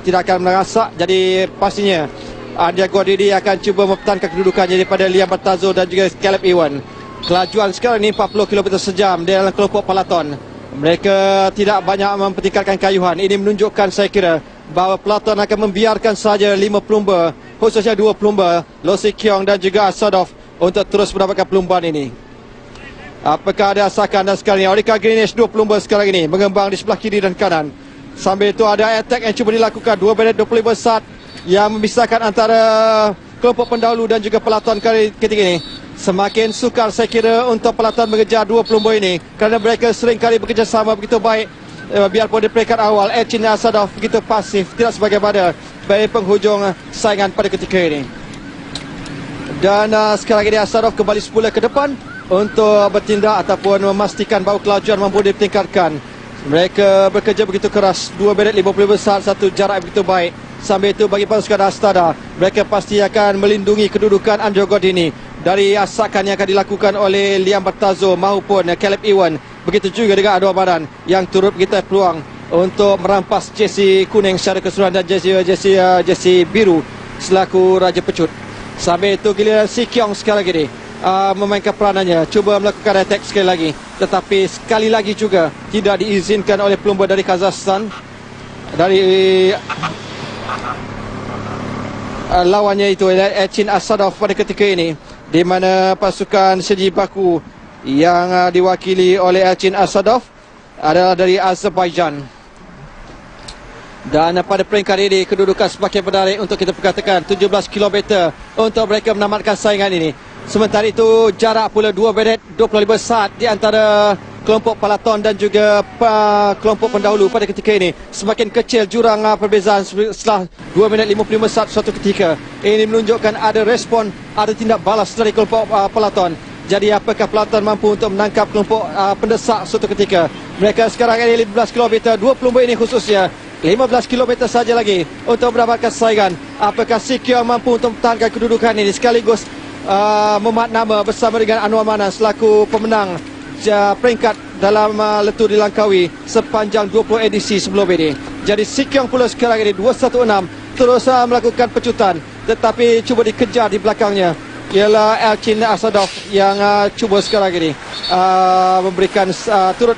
akan merasak. Jadi pastinya Andia Godidi akan cuba mempertahankan kedudukannya daripada Liam Bartazo dan juga Caleb Ewan. Kelajuan sekarang ini 40 km sejam dalam kelompok peloton. Mereka tidak banyak mempertingkatkan kayuhan. Ini menunjukkan, saya kira, bahawa peloton akan membiarkan sahaja 5 pelumba, khususnya 2 pelumba, Si Keong dan juga Sadof, untuk terus mendapatkan perlumbaan ini. Apakah ada asakan, dan sekarang ini Orica Greenish 2 pelumba sekarang ini mengembang di sebelah kiri dan kanan. Sambil itu ada attack yang cuba dilakukan 2 minit 25 saat yang memisahkan antara kelompok pendahulu dan juga peloton ketika ini. Semakin sukar, saya kira, untuk peloton mengejar 2 pelumba ini kerana mereka sering kali bekerjasama begitu baik. Biarpun di peringkat awal Elchin Asadov begitu pasif, tidak sebagaimana bagi penghujung saingan pada ketika ini. Dan sekarang ini Asadov kembali semula ke depan untuk bertindak ataupun memastikan bahawa kelajuan mampu ditingkatkan. Mereka bekerja begitu keras, 2 minit 50 saat, satu jarak begitu baik. Sambil itu bagi pasukan Astada, mereka pasti akan melindungi kedudukan Andrew Godini dari asakan yang akan dilakukan oleh Liam Bartazo maupun Caleb Ewan. Begitu juga dengan Anwar Manan yang turut kita peluang untuk merampas jersey kuning secara keseluruhan dan jersey biru selaku Raja Pecut. Sambil itu giliran Si Keong sekali lagi memainkan peranannya, cuba melakukan attack sekali lagi, tetapi sekali lagi juga tidak diizinkan oleh pelumba dari Kazakhstan, dari lawannya itu Elchin Asadov pada ketika ini, di mana pasukan Seji Baku yang diwakili oleh Elchin Asadov adalah dari Azerbaijan. Dan pada peringkat ini kedudukan semakin menarik untuk kita perkatakan. 17 km untuk mereka menamatkan saingan ini. Sementara itu jarak pula 2 minit 25 saat di antara kelompok Peloton dan juga kelompok pendahulu pada ketika ini. Semakin kecil jurang perbezaan setelah 2 minit 55 saat suatu ketika. Ini menunjukkan ada respon, ada tindak balas dari kelompok Peloton. Jadi apakah Peloton mampu untuk menangkap kelompok pendesak suatu ketika? Mereka sekarang ini 15 km, 2 pelumba ini khususnya 15 km saja lagi untuk mendapatkan saingan. Apakah Si Kiong mampu untuk mempertahankan kedudukan ini sekaligus memat nama bersama dengan Anwar Manan selaku pemenang peringkat dalam Leturi Langkawi sepanjang 20 edisi sebelum ini. Jadi Si Kiong pula sekarang ini 216 terus melakukan pecutan, tetapi cuba dikejar di belakangnya ialah Elchin Asadov yang cuba sekarang ini memberikan turut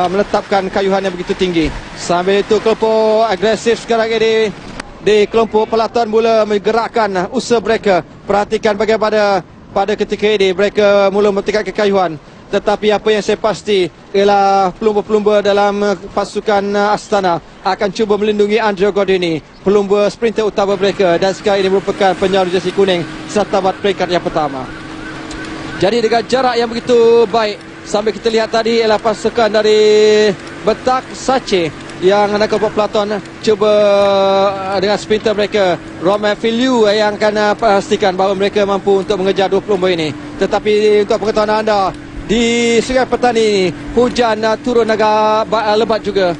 menetapkan kayuhan yang begitu tinggi. Sambil itu kelompok agresif sekarang ini di kelompok Peloton mula menggerakkan usaha mereka. Perhatikan bagaimana pada ketika ini mereka mula memtingkatkan kayuhan. Tetapi apa yang saya pasti ialah pelumba-pelumba dalam pasukan Astana akan cuba melindungi Andrea Gordini, pelumba sprinter utama mereka, dan sekarang ini merupakan penyaru jersey kuning serta peringkat yang pertama. Jadi dengan jarak yang begitu baik, sambil kita lihat tadi ialah pasukan dari Betak Sache yang anak kelompok Peloton cuba dengan sprinter mereka Romain Filiu yang akan pastikan bahawa mereka mampu untuk mengejar 2 pelumba ini. Tetapi untuk pengetahuan anda, di Sungai Petani hujan turun agak lebat juga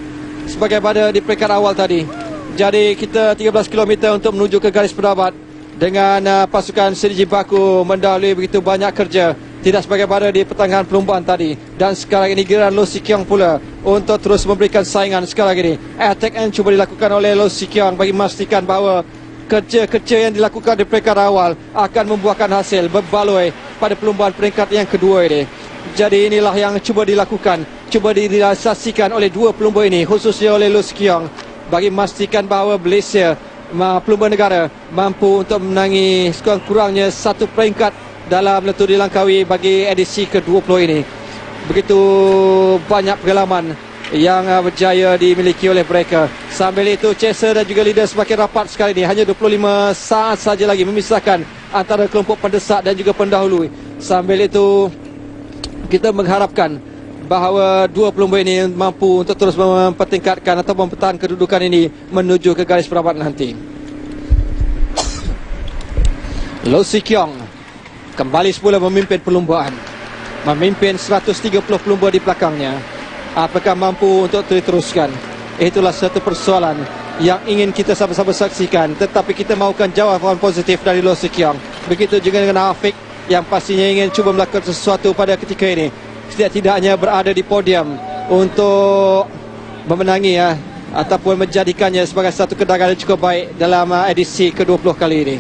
sebagaimana di peringkat awal tadi. Jadi kita 13 km untuk menuju ke garis pendapat dengan pasukan Seriji Baku mendahului begitu banyak kerja, tidak sebagaimana di pertengahan perlumbaan tadi. Dan sekarang ini giliran Lo Si Kiong pula untuk terus memberikan saingan. Sekarang ini attack yang cuba dilakukan oleh Lo Si Kiong bagi memastikan bahawa kerja-kerja yang dilakukan di peringkat awal akan membuahkan hasil berbaloi pada perlumbaan peringkat yang kedua ini. Jadi inilah yang cuba dilakukan, cuba direalisasikan oleh 2 pelumba ini, khususnya oleh Lo Si Kiong, bagi memastikan bahawa Malaysia, pelumba negara, mampu untuk menangi sekurang-kurangnya 1 peringkat dalam Leturi Langkawi bagi edisi ke-20 ini. Begitu banyak pengalaman yang berjaya dimiliki oleh mereka. Sambil itu chaser dan juga leader semakin rapat sekali ini. Hanya 25 saat saja lagi memisahkan antara kelompok pendesak dan juga pendahulu. Sambil itu kita mengharapkan bahawa 2 pelumba ini mampu untuk terus mempertingkatkan atau mempertahankan kedudukan ini menuju ke garis pendapat nanti. Lo Si Kiong kembali semula memimpin perlumbaan, memimpin 130 pelumba di belakangnya. Apakah mampu untuk diteruskan? Itulah satu persoalan yang ingin kita sama-sama saksikan. Tetapi kita mahukan jawapan positif dari Lo Si Kiong. Begitu juga dengan Afiq yang pastinya ingin cuba melakukan sesuatu pada ketika ini. Setidak-tidaknya berada di podium untuk memenangi ataupun menjadikannya sebagai satu kegagalan cukup baik dalam edisi ke-20 kali ini.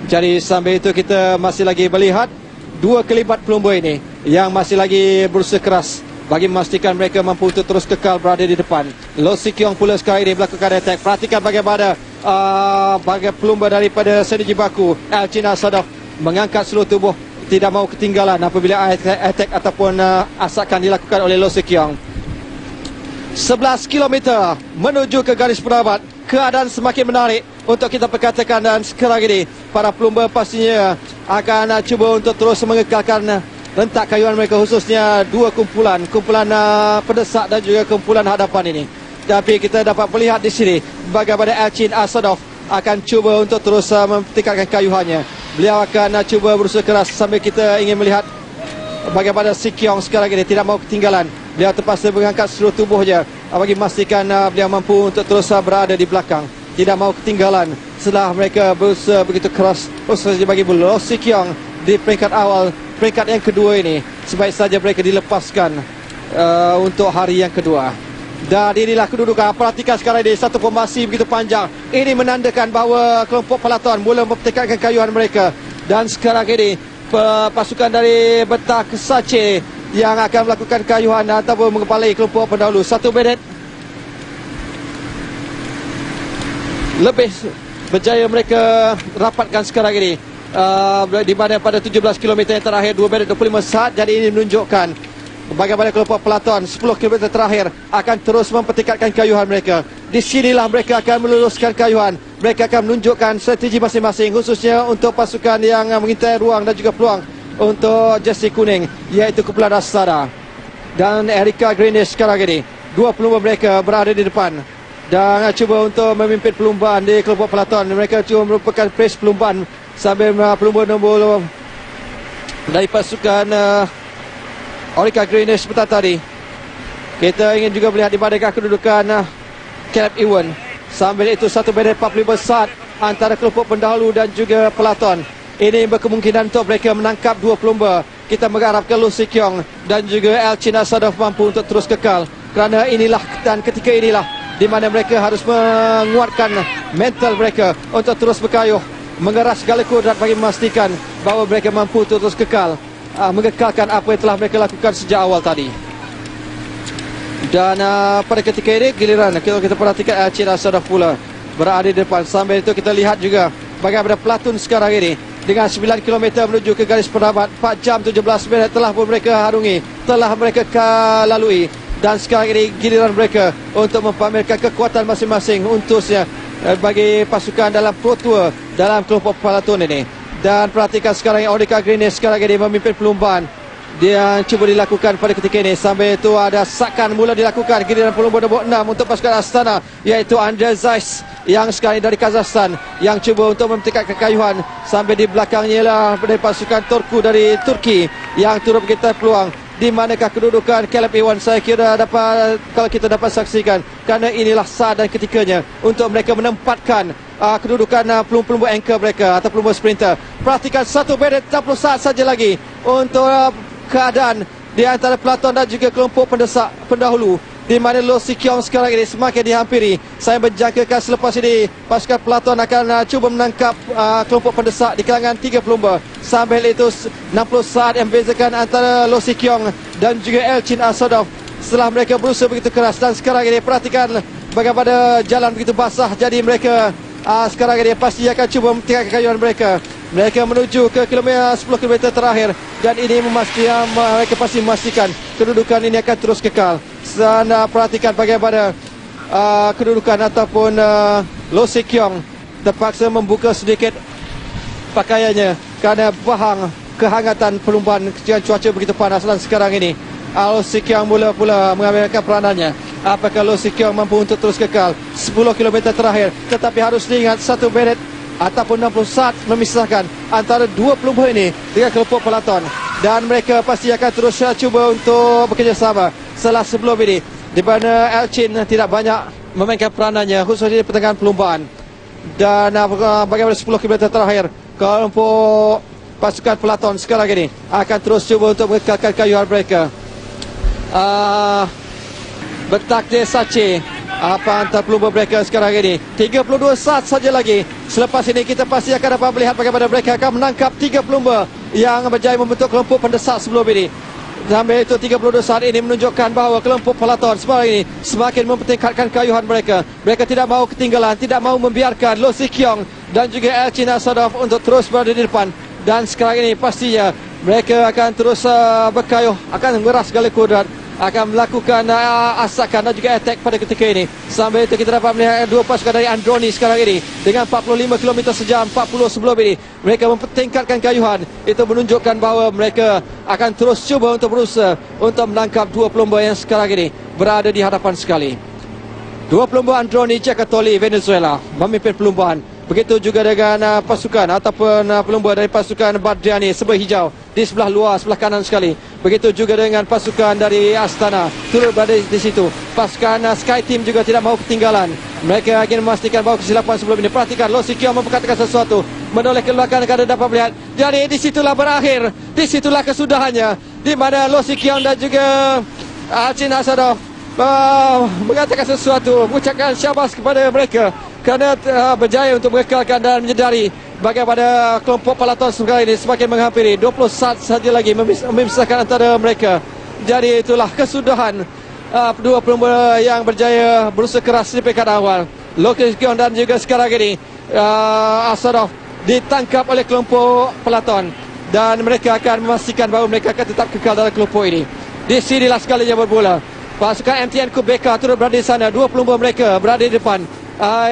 Jadi sambil itu kita masih lagi melihat 2 kelibat pelumba ini yang masih lagi berusaha keras bagi memastikan mereka mampu untuk terus kekal berada di depan. Lo Si Kiong pula sekali ini melakukan attack. Perhatikan bagaimana bagi pelumba daripada Seriji Baku, Elchin Asadov, mengangkat seluruh tubuh, tidak mahu ketinggalan apabila attack ataupun asakan dilakukan oleh Lo Si Kiong. 11 km menuju ke garis pendapat. Keadaan semakin menarik untuk kita perkatakan, dan sekarang ini para pelumba pastinya akan cuba untuk terus mengekalkan rentak kayuhan mereka, khususnya 2 kumpulan pendesak dan juga kumpulan hadapan ini. Tapi kita dapat melihat di sini bagaimana Elchin Asadov akan cuba untuk terus mempertingkatkan kayuhannya. Beliau akan cuba berusaha keras sambil kita ingin melihat bagaimana Si Kiong sekarang ini tidak mahu ketinggalan. Beliau terpaksa mengangkat seluruh tubuhnya bagi memastikan beliau mampu untuk terus berada di belakang, tidak mahu ketinggalan setelah mereka berusaha begitu keras. Khususnya bagi Lo Si Kiong di peringkat awal, peringkat yang kedua ini, sebaik saja mereka dilepaskan untuk hari yang kedua. Dan inilah kedudukan. Perhatikan sekarang ini satu formasi begitu panjang. Ini menandakan bahawa kelompok Peloton mula mempertingkatkan kayuhan mereka. Dan sekarang ini pasukan dari Betak Sache yang akan melakukan kayuhan ataupun mengepalai kelompok pendahulu. 1 minit lebih berjaya mereka rapatkan sekarang ini, di mana pada 17 km yang terakhir 2 minit 25 saat. Jadi ini menunjukkan bagaimana kelompok Peloton 10 km terakhir akan terus mempertingkatkan kayuhan mereka. Di sinilah mereka akan meluruskan kayuhan. Mereka akan menunjukkan strategi masing-masing, khususnya untuk pasukan yang mengintai ruang dan juga peluang untuk jersey kuning, iaitu kumpulan Astana. Dan Erica Greenish sekarang ini, dua pelumba mereka berada di depan dan cuba untuk memimpin perlumbaan di kelompok peloton. Mereka cuba merupakan press perlumbaan sambil pelumba nombor dari pasukan Erica Greenish sebentar tadi. Kita ingin juga melihat di manakah kedudukan Caleb Ewan. Sambil itu satu bendera 45 saat antara kelompok pendahulu dan juga peloton. Ini berkemungkinan untuk mereka menangkap dua pelumba. Kita mengharapkan Lu Si Keong dan juga Elchin Asadov mampu untuk terus kekal. Kerana inilah dan ketika inilah di mana mereka harus menguatkan mental mereka untuk terus berkayuh, mengeras segala kudrat bagi memastikan bahawa mereka mampu terus kekal, mengekalkan apa yang telah mereka lakukan sejak awal tadi. Dan pada ketika ini giliran kalau kita perhatikan Elchin Asadov pula berada di depan. Sambil itu kita lihat juga bagaimana pelatun sekarang ini dengan 9 km menuju ke garis penamat. 4 jam 17 minit telah pun mereka harungi, telah mereka lalui. Dan sekarang ini giliran mereka untuk mempamerkan kekuatan masing-masing untuknya bagi pasukan dalam Pro Tour dalam kelompok peloton ini. Dan perhatikan sekarang Erica Greenish sekarang ini memimpin perlumbaan. Dia cuba dilakukan pada ketika ini. Sambil itu ada sakan mula dilakukan giliran pelumba nombor 6 untuk pasukan Astana, iaitu Andrei Zeiss yang sekarang dari Kazakhstan yang cuba untuk memtingkatkan kekayuhan. Sambil di belakangnya ialah dari pasukan Turku dari Turki yang turut kita peluang. Di manakah kedudukan Caleb Ewan? Saya kira dapat, kalau kita dapat saksikan, kerana inilah saat dan ketikanya untuk mereka menempatkan kedudukan pelumba anchor mereka atau pelumba sprinter. Perhatikan 1 minit 60 saat saja lagi untuk keadaan di antara peloton dan juga kelompok pendesak pendahulu, di mana Lu Si Keong sekarang ini semakin dihampiri. Saya menjangkakan selepas ini pasukan peloton akan cuba menangkap kelompok pendesak di kalangan 3 pelumba. Sambil itu 60 saat yang membezakan antara Lu Si Keong dan juga Elchin Asadov setelah mereka berusaha begitu keras. Dan sekarang ini perhatikan bagaimana jalan begitu basah, jadi mereka sekarang ini pasti akan cuba mentingkatkan kekayuhan mereka. Mereka menuju ke 10 km terakhir dan ini mereka pasti memastikan kedudukan ini akan terus kekal. Dan perhatikan bagaimana kedudukan ataupun Lu Si Keong terpaksa membuka sedikit pakaiannya kerana kehangatan perlumbaan dengan cuaca begitu panas. Dan sekarang ini Lu Si Keong mula-mula mengambilkan peranannya. Apakah Lu Si Keong mampu untuk terus kekal 10 km terakhir? Tetapi harus diingat 1 minit ataupun 60 saat memisahkan antara dua pelumba ini dengan kelompok peloton. Dan mereka pasti akan terus cuba untuk bekerjasama setelah sebelum ini, di mana Elchin tidak banyak memainkan peranannya khususnya di pertengahan perlumbaan. Dan bagaimana 10 km terakhir, kelompok pasukan peloton sekarang ini akan terus cuba untuk mengekalkan kekayuhan mereka. Bertakdir saci apa antara pelumba mereka sekarang ini. 32 saat saja lagi. Selepas ini kita pasti akan dapat melihat bagaimana mereka akan menangkap 3 pelumba yang berjaya membentuk kelompok pendesak sebelum ini. Sambil itu 32 saat ini menunjukkan bahawa kelompok peloton sekarang ini semakin mempertingkatkan kekayuhan mereka. Mereka tidak mahu ketinggalan, tidak mahu membiarkan Lu Si Keong dan juga Elchin Asadov untuk terus berada di depan. Dan sekarang ini pastinya mereka akan terus berkayuh, akan mengeras segala kudrat, akan melakukan asakan dan juga attack pada ketika ini. Sambil itu kita dapat melihat dua pasukan dari Androni sekarang ini dengan 45 km sejam, 40 sebelum ini. Mereka mempertingkatkan kayuhan. Itu menunjukkan bahawa mereka akan terus cuba untuk berusaha untuk menangkap dua pelumba yang sekarang ini berada di hadapan sekali. Dua pelumba Androni Cecatoli Venezuela memimpin perlumbaan. Begitu juga dengan pasukan ataupun pelumba dari pasukan Badriani sebelah hijau di sebelah luar, sebelah kanan sekali. Begitu juga dengan pasukan dari Astana turut berada di situ. Pasukan Sky Team juga tidak mahu ketinggalan. Mereka ingin memastikan bahawa kesilapan sebelum ini. Perhatikan Lu Si Keong memperkatakan sesuatu, menoleh ke belakang anda dapat melihat. Jadi disitulah berakhir, disitulah kesudahannya, di mana Lu Si Keong dan juga Elchin Asadov mengatakan sesuatu, mengucapkan syabas kepada mereka kerana berjaya untuk mengekalkan dan menyedari bagaimana kelompok peloton sekarang ini semakin menghampiri. 20 saat saja lagi memisahkan antara mereka. Jadi itulah kesudahan dua pelumba yang berjaya berusaha keras di peringkat awal. Lu Si Keong dan juga sekarang ini Asadov ditangkap oleh kelompok peloton dan mereka akan memastikan bahawa mereka akan tetap kekal dalam kelompok ini. Di sinilah sekalinya bermula. Pasukan MTN Kubeka turut berada di sana. Dua pelumba mereka berada di depan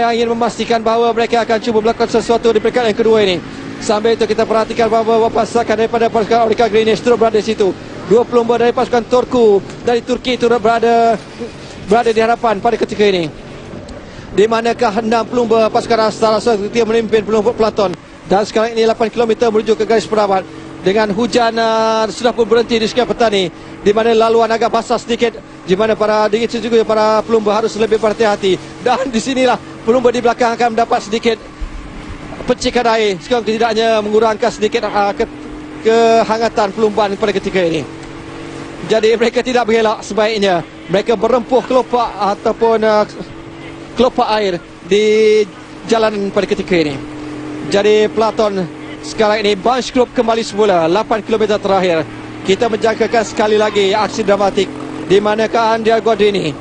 yang ingin memastikan bahawa mereka akan cuba melakukan sesuatu di peringkat yang kedua ini. Sambil itu kita perhatikan bahawa pasakan daripada pasukan Orica Greenish turut berada di situ. Dua pelumba dari pasukan Turku dari Turki turut berada di hadapan pada ketika ini. Di manakah 6 pelumba pasukan Astara ketika memimpin pelumba peloton. Dan sekarang ini 8 km menuju ke garis penamat. Dengan hujan sudah pun berhenti di sekitar petani, di mana laluan agak basah sedikit, di mana itu juga para pelumba harus lebih berhati-hati. Dan di sinilah pelumba di belakang akan mendapat sedikit percikan air, sekarang tidaknya mengurangkan sedikit kehangatan pelumbaan pada ketika ini. Jadi mereka tidak bergelak, sebaiknya mereka berempuh kelopak ataupun kelopak air di jalan pada ketika ini. Jadi peloton sekarang ini bunch group kembali semula. 8 km terakhir, kita menjangkakan sekali lagi aksi dramatik di manakah Andia Godini.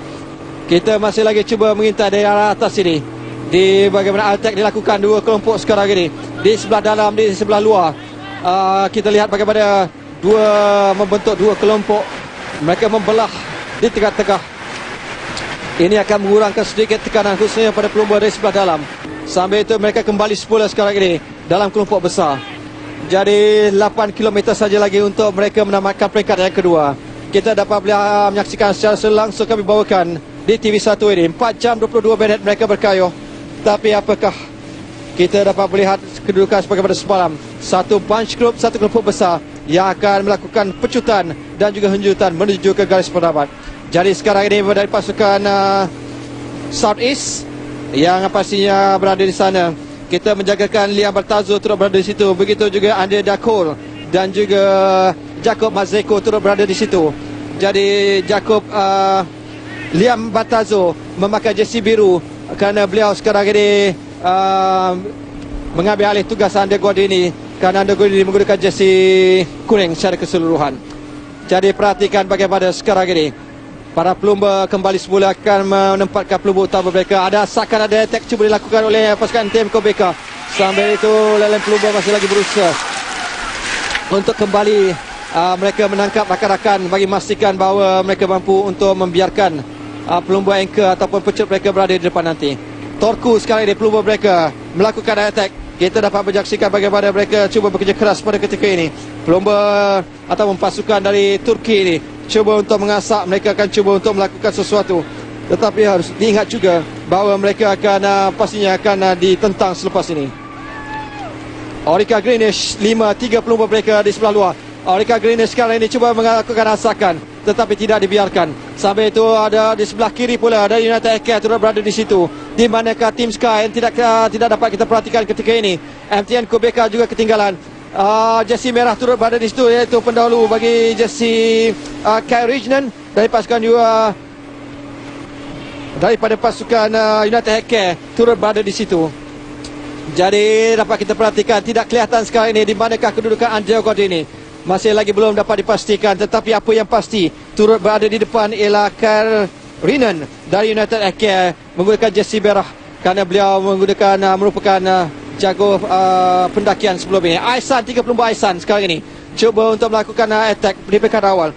Kita masih lagi cuba mengintai dari arah atas ini, di bagaimana attack dilakukan dua kelompok sekarang ini, di sebelah dalam, di sebelah luar. Kita lihat bagaimana membentuk dua kelompok. Mereka membelah di tengah-tengah. Ini akan mengurangkan sedikit tekanan khususnya pada pelumba dari sebelah dalam. Sambil itu mereka kembali semula sekarang ini dalam kelompok besar. Jadi 8 km saja lagi untuk mereka menamatkan peringkat yang kedua. Kita dapat menyaksikan secara langsung kami bawakan di TV1 ini. 4 jam 22 minit mereka berkayuh. Tapi apakah kita dapat melihat kedudukan sebagaimana semalam? Satu bunch group, satu kelompok besar yang akan melakukan pecutan dan juga hunjutan menuju ke garis penamat. Jadi sekarang ini dari pasukan Southeast yang pastinya berada di sana, kita menjagakan Liam Bartazo turut berada di situ. Begitu juga Andre Dakol dan juga Jacob Mazeko turut berada di situ. Jadi Jacob Liam Bartazo memakai jersey biru kerana beliau sekarang ini mengambil alih tugas Andre Godini, kerana Andre Godini menggunakan jersey kuning secara keseluruhan. Jadi perhatikan bagaimana sekarang ini para pelumba kembali semula akan menempatkan pelumba utama mereka. Ada attack cuba dilakukan oleh pasukan MTN Kobeka. Sambil itu lain pelumba masih lagi berusaha untuk kembali mereka menangkap rakan-rakan bagi memastikan bahawa mereka mampu untuk membiarkan pelumba anchor ataupun pecut mereka berada di depan nanti. Turku sekarang ini pelumba mereka melakukan attack. Kita dapat menyaksikan bagaimana mereka cuba bekerja keras pada ketika ini. Pelumba ataupun pasukan dari Turki ini cuba untuk mengasak, mereka akan cuba untuk melakukan sesuatu. Tetapi harus diingat juga bahawa mereka akan pastinya akan ditentang selepas ini. Orica Greenish 3 pelumba mereka di sebelah luar. Orica Greenish sekarang ini cuba melakukan asakan, tetapi tidak dibiarkan. Sampai itu ada di sebelah kiri pula dari United Aircare turut berada di situ. Di manakah Team Sky yang tidak dapat kita perhatikan ketika ini. MTN Kobeka juga ketinggalan. Jersey merah turut berada di situ, iaitu pendahulu bagi jersey Kai Rijnen dari pasukan daripada pasukan United Aircare turut berada di situ. Jadi dapat kita perhatikan tidak kelihatan sekarang ini di manakah kedudukan Andrea Godini. Masih lagi belum dapat dipastikan, tetapi apa yang pasti turut berada di depan ialah Kai Rijnen dari United Aircare menggunakan jersey merah kerana beliau merupakan jago pendakian sebelum ini. Aisan, 3 pelumba Aisan sekarang ini cuba untuk melakukan attack di peringkat awal.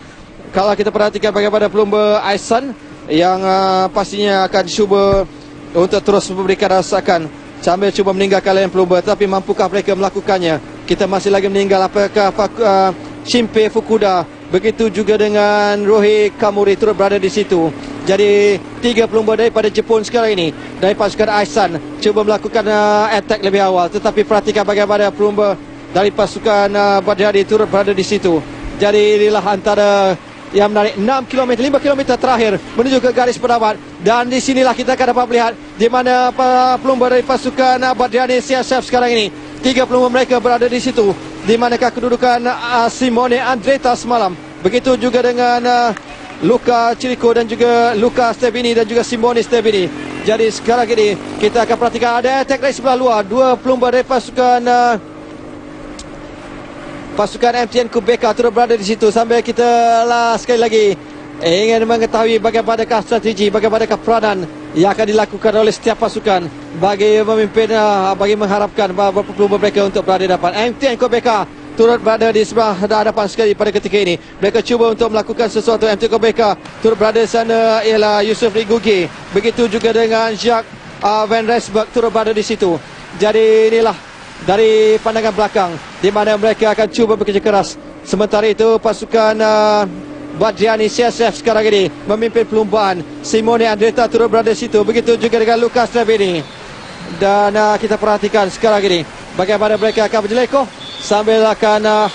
Kalau kita perhatikan bagaimana pelumba Aisan yang pastinya akan cuba untuk terus memberikan rasakan sambil cuba meninggalkan lain pelumba, tapi mampukah mereka melakukannya? Kita masih lagi meninggal apakah Shinpei Fukuda, begitu juga dengan Rohei Kamuri turut berada di situ. Jadi 3 pelumba daripada Jepun sekarang ini dari pasukan Aisan cuba melakukan attack lebih awal, tetapi perhatikan bagaimana pelumba dari pasukan Badhari turut berada di situ. Jadi inilah antara yang menarik 6 km, 5 km terakhir menuju ke garis penamat. Dan di sinilah kita akan dapat melihat di mana pelumba dari pasukan Badhari CSF sekarang ini. 3 pelumba mereka berada di situ. Di manakah kedudukan Simone Andretta semalam. Begitu juga dengan Luca Chirico dan juga Luca Stebini dan juga Simone Stebini. Jadi sekarang ini kita akan perhatikan ada attack dari sebelah luar. 2 pelumba dari pasukan MTN Kobeka turut berada di situ. Sambil kita sekali lagi ingin mengetahui bagaimanakah strategi, bagaimanakah peranan yang akan dilakukan oleh setiap pasukan bagi memimpin, bagi mengharapkan beberapa pelumba mereka untuk berada di depan. MTN Kobeka turut berada di sebelah hadapan sekali pada ketika ini. Mereka cuba untuk melakukan sesuatu. MTN Kobeka turut berada di sana ialah Yusuf Rigugi. Begitu juga dengan Jacques Van Rensburg turut berada di situ. Jadi inilah dari pandangan belakang, di mana mereka akan cuba bekerja keras. Sementara itu pasukan Badriani CSF sekarang ini memimpin perlumbaan. Simone Andretta turut berada di situ. Begitu juga dengan Lucas Trevini. Dan kita perhatikan sekarang ini bagaimana mereka akan berjelekoh sambil akan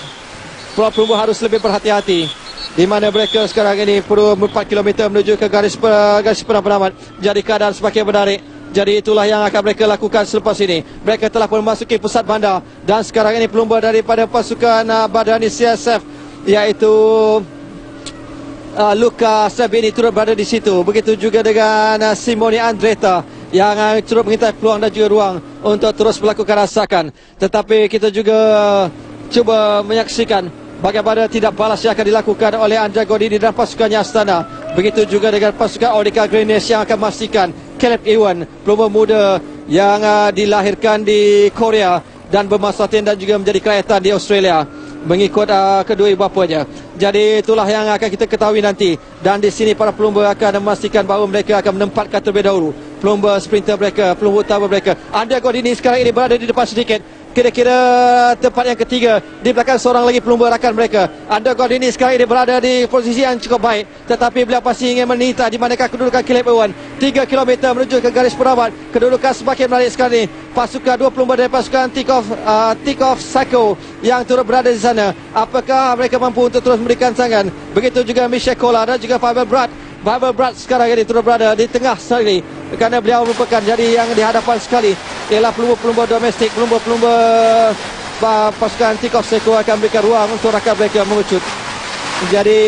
pelumba harus lebih berhati-hati, di mana mereka sekarang ini perlu 4 km menuju ke garis penamat. Jadi keadaan semakin menarik. Jadi itulah yang akan mereka lakukan selepas ini. Mereka telah pun memasuki pusat bandar. Dan sekarang ini pelumba daripada pasukan Badriani CSF, iaitu Lucas Trevini turut berada di situ. Begitu juga dengan Simone Andretta yang turut mengintai peluang dan juga ruang untuk terus melakukan rasakan. Tetapi kita juga cuba menyaksikan bagaimana tidak balas yang akan dilakukan oleh Andrea Godini dan pasukannya Astana. Begitu juga dengan pasukan Orica Greenish yang akan memastikan Caleb Ewan, pelumba muda yang dilahirkan di Korea dan bermasa latihan dan juga menjadi kelihatan di Australia mengikut kedua ibu bapanya. Jadi itulah yang akan kita ketahui nanti. Dan di sini para pelumba akan memastikan bahawa mereka akan menempatkan terlebih dahulu pelumba sprinter mereka, pelumba utama mereka. Andrea Godini sekarang ini berada di depan sedikit, kira-kira tempat yang ketiga, di belakang seorang lagi pelumba rakan mereka. Andrea Godini sekarang ini berada di posisi yang cukup baik, tetapi beliau pasti ingin menita di manakah kedudukan Caleb Ewan. 3 km menuju ke garis penamat. Kedudukan semakin menarik sekali. Pasukan dua pelumba dari pasukan Tikov Sako yang turut berada di sana. Apakah mereka mampu untuk terus memberikan tangan? Begitu juga Michelle Kola dan juga Pavel Brat. Pavel Brat sekarang ini turut berada di tengah sekali, kerana beliau merupakan jadi yang di hadapan sekali ialah pelumba-pelumba domestik, pelumba-pelumba pasukan Tikov Seko akan berikan ruang untuk rakan mereka mengucut. Jadi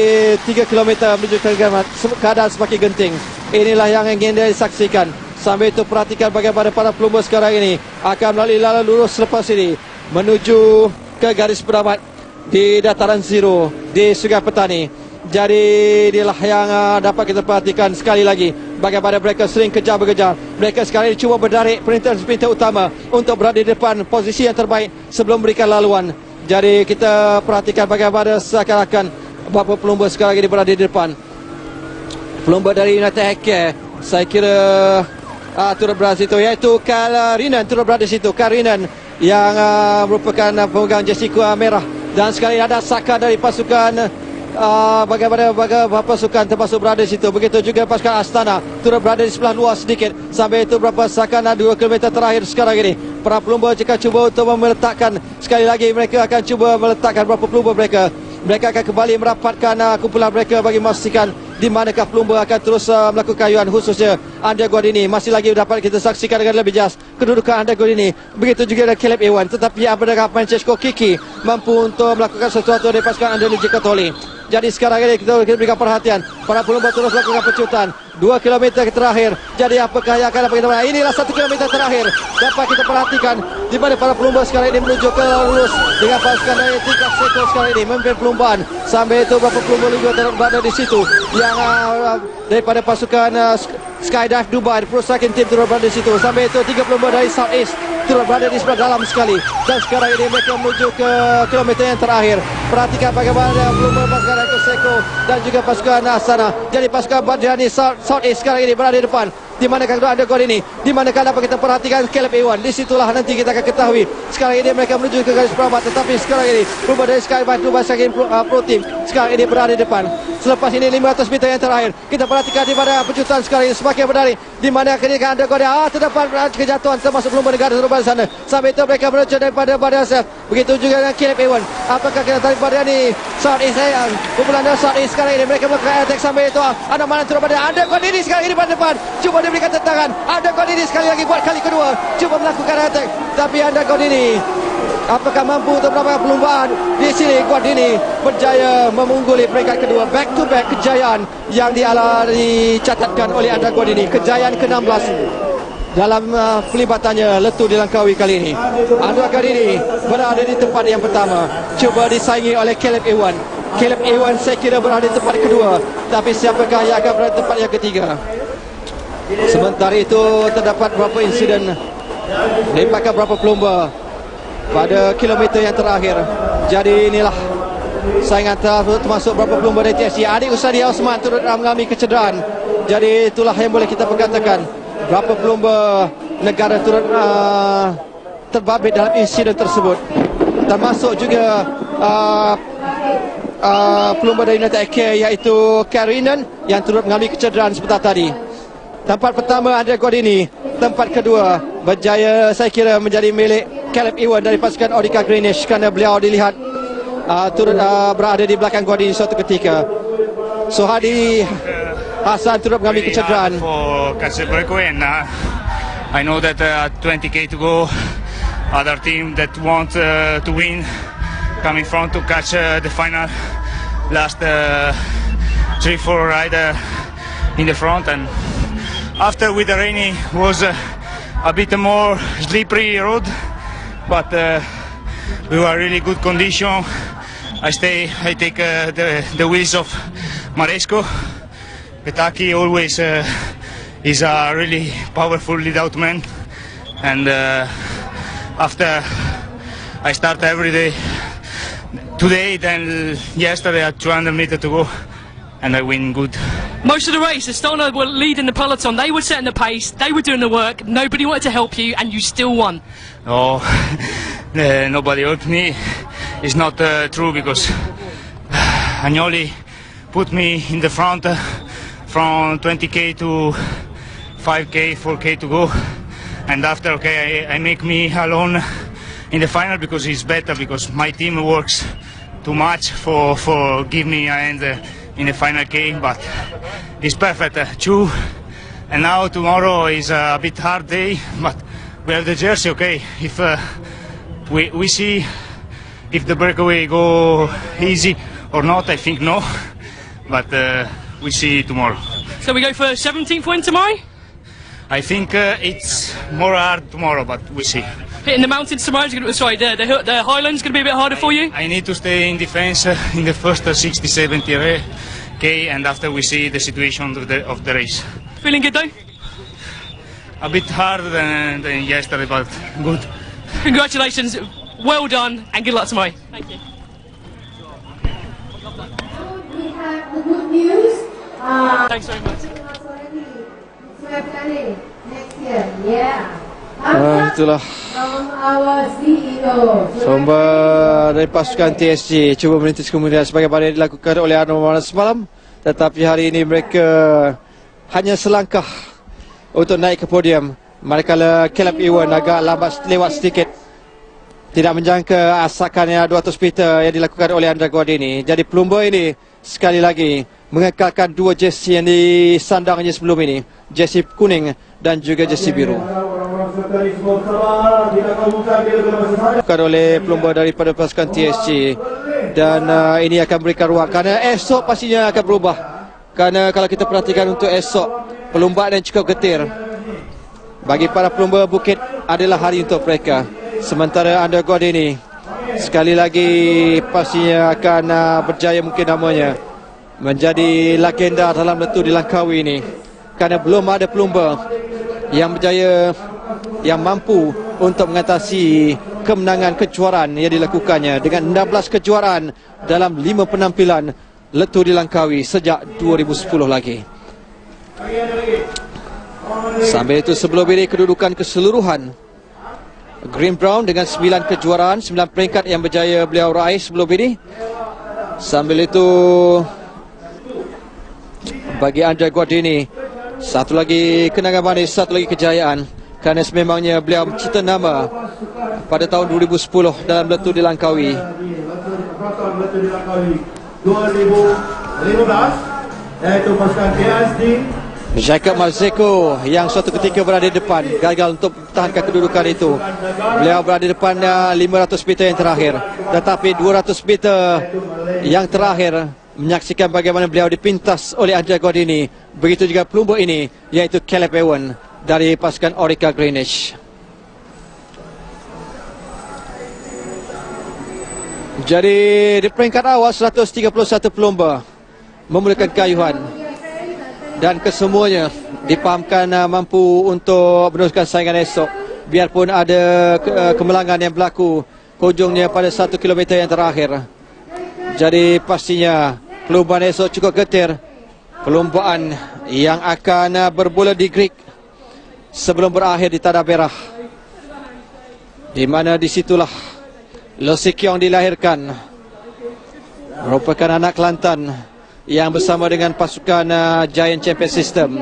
3 km menuju ke gamat, keadaan semakin genting. Inilah yang ingin disaksikan. Sambil itu perhatikan bagaimana para pelumba sekarang ini akan melalui lalu lurus selepas ini menuju ke garis penamat di dataran zero di Sungai Petani. Jadi inilah yang dapat kita perhatikan sekali lagi bagaimana mereka sering kejar-berkejar. Mereka sekarang ini cuba berdarik sprinter utama untuk berada di depan posisi yang terbaik sebelum memberikan laluan. Jadi kita perhatikan bagaimana seakan-akan beberapa pelumba sekarang ini berada di depan. Pelumba dari United Healthcare, saya kira turut berada di situ, iaitu Karl Rinan turut berada di situ. Karl Rinan yang merupakan pemegang jersey merah. Dan sekali ada Saka dari pasukan bagaimana pasukan termasuk berada di situ. Begitu juga pasukan Astana turut berada di sebelah luar sedikit. Sampai itu berapa Sakana 2 km terakhir sekarang ini. Para pelumba jika cuba untuk meletakkan, sekali lagi mereka akan cuba meletakkan berapa pelumba mereka. Mereka akan kembali merapatkan kumpulan mereka bagi memastikan di manakah pelumba akan terus melakukan kayuhan, khususnya Andrea Godini. Masih lagi dapat kita saksikan dengan lebih jelas kedudukan Andrea Godini. Begitu juga dengan Caleb Ewan. Tetapi apakah Francesco Kiki mampu untuk melakukan sesuatu dari pasukan Andrea Giocattoli. Jadi sekarang ini kita berikan perhatian. Para pelumba terus melakukan pecutan. 2 km terakhir. Jadi apakah yang akan dapat kita perhatikan? Inilah 1 km terakhir. Dapat kita perhatikan di mana para pelumba sekarang ini menuju ke lurus dengan pasukan dari Tikov Seko sekarang ini memimpin perlumbaan. Sampai itu beberapa pelumba juga berada di situ yang daripada pasukan Skydive Dubai, Pro Cycling Team turut berada di situ. Sampai itu 3 pelumba dari South East turut berada di sebelah dalam sekali. Dan sekarang ini mereka menuju ke kilometer yang terakhir. Perhatikan bagaimana pelumba pasukan Seko dan juga pasukan Astana. Jadi pasukan Badriani South East sekarang ini berada di depan. Di manakah ada gol ini? Di manakah dapat kita perhatikan Caleb Ewan? Di situlah nanti kita akan ketahui. Sekarang ini mereka menuju ke garis penamat, tetapi sekarang ini pelumba dari Skydive Dubai Cycling Pro Team sekarang ini berada di depan. Selepas ini 500 meter yang terakhir, kita perhatikan di mana pecutan sekarang ini semakin menarik. Di mana ketika ada gol terdapat kejatuhan termasuk pelumba negara di sana. Sampai itu mereka menuju daripada Badriani SF. Begitu juga dengan Caleb Ewan. Apakah kita tarik Badriani South East kumpulan dari South East sekarang ini mereka melakukan attack. Sampai itu ada mana turut berada. Ada gol ini sekarang ini pada depan. Cuba diberikan tentangan. Ada gol ini sekali lagi buat kali kedua. Cuba melakukan attack. Tapi ada gol ini. Apakah mampu untuk mendapatkan perlumbaan? Di sini Guardini berjaya mengungguli peringkat kedua. Back to back kejayaan yang dicatatkan oleh Andrea Guardini. Kejayaan ke-16 dalam pelibatannya Letu di Langkawi kali ini. Andrea Guardini berada di tempat yang pertama. Cuba disaingi oleh Caleb Ewan. Caleb Ewan saya kira berada di tempat kedua. Tapi siapakah yang akan berada di tempat yang ketiga? Sementara itu terdapat beberapa insiden melibatkan beberapa pelumba pada kilometer yang terakhir. Jadi inilah saingan termasuk beberapa pelumba dari TSC. Adik Usadi Osman turut mengalami kecederaan. Jadi itulah yang boleh kita perkatakan. Berapa pelumba negara turut terbabit dalam insiden tersebut. Termasuk juga pelumba dari United Care iaitu Karinen yang turut mengalami kecederaan sebentar tadi. Tempat pertama Andrea Godini, tempat kedua berjaya saya kira menjadi milik Caleb Ewan dari pasukan Orica Greenish kerana beliau dilihat turut berada di belakang Godini suatu ketika. Sohadi Hassan turut mengalami kecederaan. For catch the breakaway, and I know that 20k to go, other team that want to win come in front to catch the final. Last 3-4 rider in the front, and after with the rainy was a bit more slippery road, but we were really good condition. I take the wheels of Maresco. Petaki always is a really powerful lead out man, and after I start every day today, then yesterday at 200 meters to go, and I win good. Most of the race, Astana were leading the peloton. They were setting the pace, they were doing the work, nobody wanted to help you, and you still won. Oh, nobody helped me. It's not true, because Agnoli put me in the front from 20k to 5k, 4k to go, and after, okay, I make me alone in the final because it's better, because my team works too much for give me a hand in the final game, but it's perfect. Two, and now tomorrow is a bit hard day, but we have the jersey. Okay, if we see if the breakaway go easy or not, I think no, but we see tomorrow. So we go for 17th win tomorrow? I think it's more hard tomorrow, but we see. Hitting the mountains tomorrow, the highlands going to be a bit harder for you? I need to stay in defense in the first 60-70 k, and after we see the situation of the race. Feeling good though? A bit harder than yesterday, but good. Congratulations, well done, and good luck tomorrow. Thank you. We have the good news. Thanks very much. Next year, yeah. Itulah From our CEO. sumber dari pasukan TSG cuba merintis kemudian sebagaimana dilakukan oleh Arnold Moulana semalam, tetapi hari ini mereka hanya selangkah untuk naik ke podium, manakala Caleb Ewan agak lambat lewat sedikit. Tidak menjangka asakannya 200 meter yang dilakukan oleh Andrea Godini. Jadi pelumba ini sekali lagi mengekalkan dua jersey yang disandangnya sebelum ini, jersey kuning dan juga jersey biru. Bukan oleh pelumba daripada pasukan TSG, dan ini akan berikan ruang kerana esok pastinya akan berubah. Kerana kalau kita perhatikan untuk esok, perlumbaan yang cukup getir. Bagi para pelumba bukit adalah hari untuk mereka. Sementara Andrea Godini sekali lagi pastinya akan berjaya mungkin namanya menjadi legenda dalam letup di Langkawi ini, kerana belum ada pelumba yang berjaya, yang mampu untuk mengatasi kemenangan kejuaraan yang dilakukannya dengan 16 kejuaraan dalam 5 penampilan letup di Langkawi sejak 2010 lagi. Sambil itu sebelum ini kedudukan keseluruhan Green Brown dengan 9 kejuaraan, 9 peringkat yang berjaya beliau raih sebelum ini. Sambil itu bagi Andrea Godini, satu lagi kenangan manis, satu lagi kejayaan, kerana sememangnya beliau mencipta nama pada tahun 2010 dalam letup di Langkawi. 2015 iaitu pasukan TSG. Jacob Malzeko yang suatu ketika berada di depan gagal untuk mempertahankan kedudukan itu. Beliau berada di depan 500 meter yang terakhir, tetapi 200 meter yang terakhir menyaksikan bagaimana beliau dipintas oleh Andrea Godini. Begitu juga pelumba ini iaitu Caleb Ewan dari pasukan Orica Greenish. Jadi di peringkat awal 131 pelumba memulakan kayuhan, dan kesemuanya dipahamkan mampu untuk meneruskan saingan esok, biarpun ada kemelangan yang berlaku hujungnya pada 1 kilometer yang terakhir. Jadi pastinya perlumbaan esok cukup getir, perlumbaan yang akan berbola di Greek sebelum berakhir di Tanah Merah di mana disitulah Loh Sik Kiong dilahirkan. Merupakan anak Kelantan yang bersama dengan pasukan Giant Champion System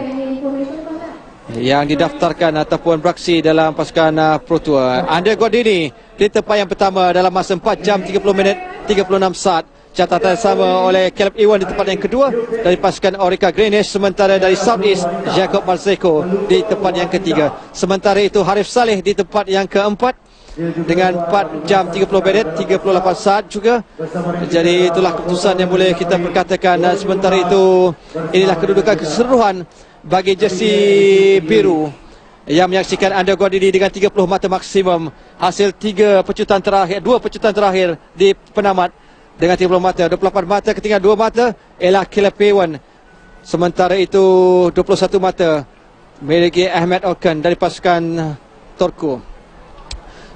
yang didaftarkan ataupun beraksi dalam pasukan Pro Tour. Andre Gordini di tempat yang pertama dalam masa 4 jam 30 minit 36 saat. Catatan sama oleh Caleb Ewan di tempat yang kedua dari pasukan Orica Greenish. Sementara dari Southeast, Jacob Marzeko di tempat yang ketiga. Sementara itu Harif Saleh di tempat yang keempat dengan 4 jam 30 minit 38 saat juga. Jadi itulah keputusan yang boleh kita perkatakan. Dan sementara itu inilah kedudukan keseluruhan bagi jersey biru yang menyaksikan Andre Gordini dengan 30 mata maksimum. Hasil 2 pecutan terakhir di penamat dengan 30 mata, 28 mata ketinggalan 2 mata ialah Caleb Ewan. Sementara itu 21 mata miliki Ahmed Okan dari pasukan Turku.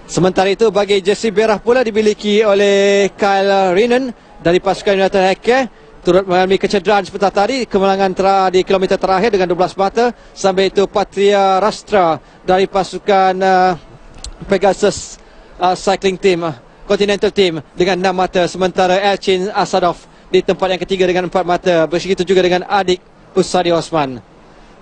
Sementara itu bagi jersey merah pula dimiliki oleh Kyle Renan dari pasukan United Healthcare. Turut mengalami kecederaan sebentar tadi, kemenangan di kilometer terakhir dengan 12 mata. Sambil itu Patria Rastra dari pasukan Pegasus Cycling Team, Continental Team dengan 6 mata. Sementara Elchin Asadov di tempat yang ketiga dengan 4 mata. Begitu juga dengan adik Usadi Osman.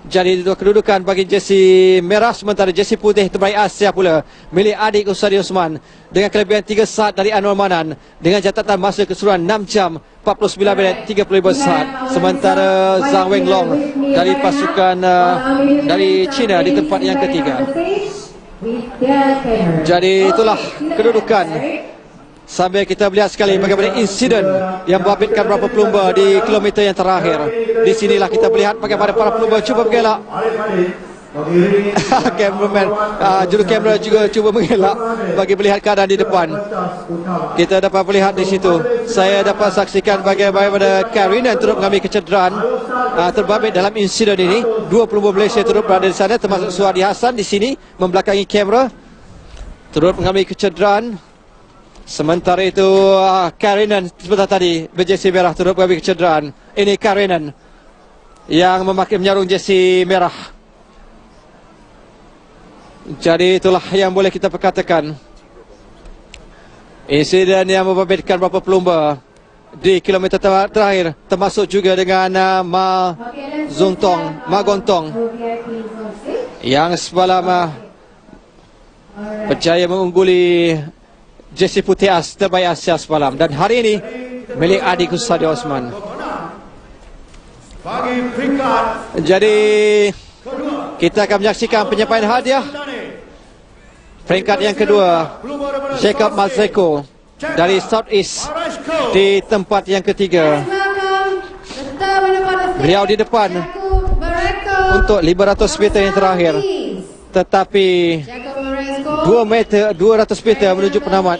Jadi dua kedudukan bagi jersey merah. Sementara jersey putih terbaik Asia pula milik adik Usadi Osman dengan kelebihan 3 saat dari Anwar Manan dengan catatan masa keseluruhan 6 jam 49 minit 35 saat. Sementara Zhang Wenlong dari pasukan dari China di tempat yang ketiga. Jadi itulah kedudukan. Sambil kita melihat sekali bagaimana insiden yang membabitkan beberapa pelumba di kilometer yang terakhir. Di sinilah kita melihat bagaimana para pelumba cuba mengelak. Cameraman, juru kamera juga cuba mengelak bagi melihat keadaan di depan. Kita dapat melihat di situ. Saya dapat saksikan bagaimana Karina turut mengalami kecederaan terbabit dalam insiden ini. 2 pelumba Malaysia turut berada di sana, termasuk Suhadi Hassan di sini membelakangi kamera, turut mengalami kecederaan. Sementara itu Karinan sebentar tadi berjersey merah turut mengalami kecederaan. Ini Karinan yang menyarung jersey merah. Jadi itulah yang boleh kita perkatakan. Insiden yang membabitkan beberapa pelumba di kilometer terakhir, termasuk juga dengan Ma Gontong yang semalam berjaya mengungguli jersey putih terbaik Asia semalam. Dan hari ini milik adik Usadi Osman. Jadi kita akan menyaksikan penyampaian hadiah. Peringkat yang kedua Jacob Marzeko dari Southeast di tempat yang ketiga. Beliau di depan untuk 500 meter yang terakhir. Tetapi 200 meter menuju penamat,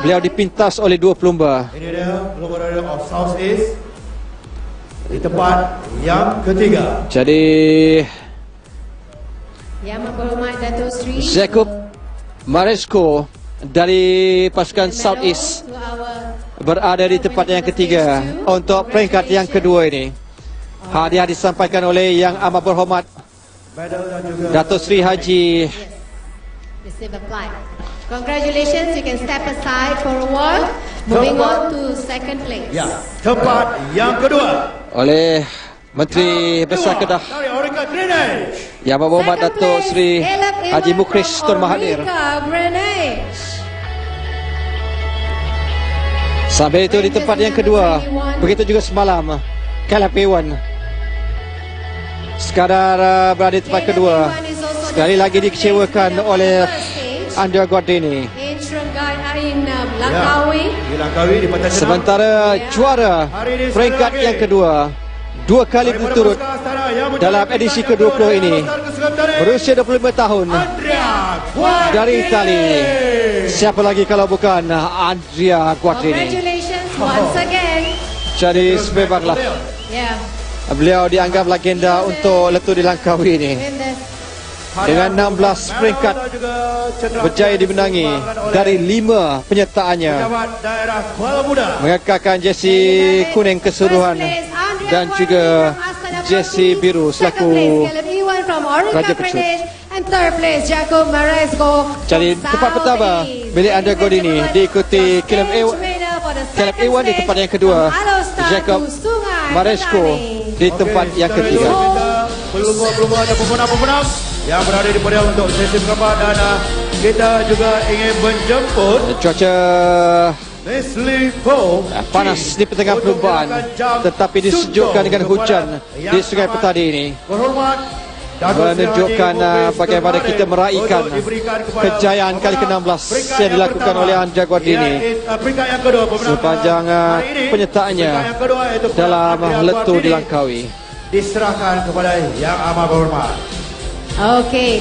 beliau dipintas oleh 2 pelumba. Ini dia pelumba of Southeast di tempat yang ketiga. Jadi Yang berhormat Dato' Sri Jacob Marzeko dari pasukan Southeast berada di tempat yang ketiga untuk peringkat yang kedua ini. Hadiah disampaikan oleh Yang Amat Berhormat Dato' Sri Haji. receive a plaque. Congratulations, you can step aside for a while. Moving on to second place. Ya, tempat yang kedua Oleh Menteri Besar Kedah dari Orica Greenish. Yang Berhormat Dato' Sri Haji Mukris Tun Mahathir. Sambil itu di tempat yang kedua, begitu juga semalam Caleb Ewan sekadar berada di tempat kedua. Sekali lagi dikecewakan oleh Andre Gordini. Di Langkawi di Pantai Senang. Sementara juara peringkat yang kedua 2 kali berturut dalam edisi ke-20 ini, berusia 25 tahun, dari Itali. Siapa lagi kalau bukan Andrea Guardini. Congratulations once again. Jadi sebebanglah Yeah. beliau dianggap legenda untuk letu di Langkawi ini. Dengan 16 peringkat berjaya dimenangi dari 5 penyertaannya, Daerah Kuala Muda. mengekalkan jersey kuning keseluruhan dan juga jersey biru selaku Raja Pecut. And third place, Jacob Maresco. Jadi tempat pertama milik Anda Godini, diikuti Caleb Ewan di tempat yang kedua, Jacob Maresco di tempat yang ketiga. Pelumba ada pemenang-pemenang yang berada di podium untuk sesi perempat, dan kita juga ingin menjemput Cuaca Leslie Poe panas di pertengahan perlumbaan, tetapi disejukkan dengan hujan di Sungai Petani ini, berhormat menunjukkan bagaimana kita meraihkan kejayaan kali ke-16 yang dilakukan oleh Anja Guardini sepanjang penyertaannya dalam Letuh di Langkawi. Diserahkan kepada yang amat berhormat. Okay,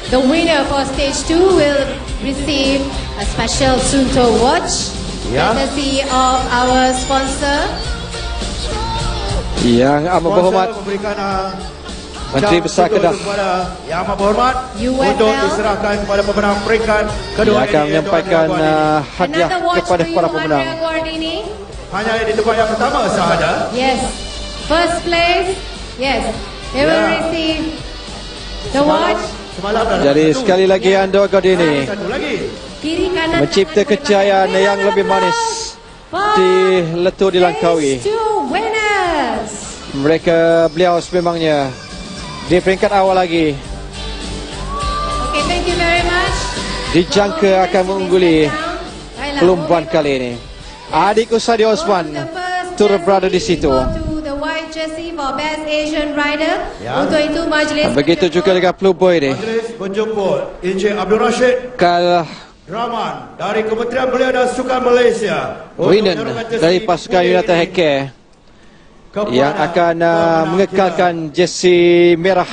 the winner for stage 2 will receive a special Sunto watch, courtesy of our sponsor. Yang amat berhormat Menteri Besar Kedah yang amat berhormat untuk diserahkan kepada pemenang peringkat kedua yang akan menyampaikan hadiah kepada para pemenang. Hanya di tempat yang pertama sahaja. Yes, first place. Yes, they will receive the watch. Jadi sekali lagi Anja Guardini Kiri kanan mencipta kejayaan yang lebih manis di Letuh di Langkawi. Beliau sememangnya di peringkat awal lagi. Okay, thank you very much. Dijangka akan mengungguli perlumbaan kali ini. Adik Usadi Osman turut berada di situ. Untuk itu majlis Begitu juga dengan pelumba ini. Majlis menjemput Encik Abdul Rashid Draman dari Kementerian Belia dan Sukan Malaysia, Winan dari pasukan United Healthcare yang akan mengekalkan jersey merah,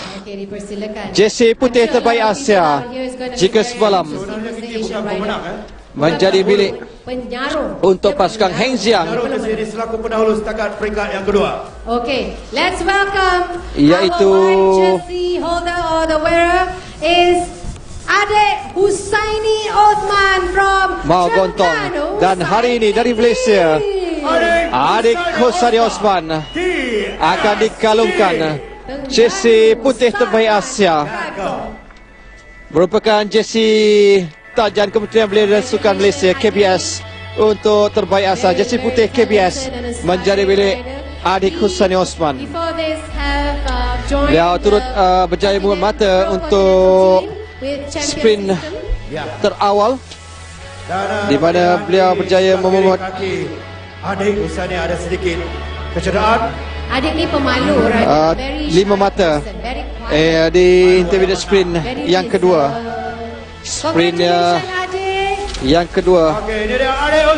jersey putih terbaik Asia jika semalam menjadi milik untuk pasukan Heng Xiang, selaku pendahulu setakat peringkat yang kedua. Okay, let's welcome iaitu our white jersey holder or the wearer is Adik Husaini Othman from Mau Gontong, dan hari ini dari Malaysia Adik Husaini Osman akan dikalungkan jersey putih terbaik Asia, merupakan jersey tajan Kementerian Belia dan Sukan Malaysia KBS untuk terbaik Asia. Jersey putih KBS menjadi milik Adik Husaini Osman. Beliau turut berjaya membuat mata untuk sprint terawal, di mana beliau berjaya membuat Adik Husaini ada sedikit kecederaan. Adik ni pemalu, right? 5 mata di intermediate sprint yang kedua. Sprint yang kedua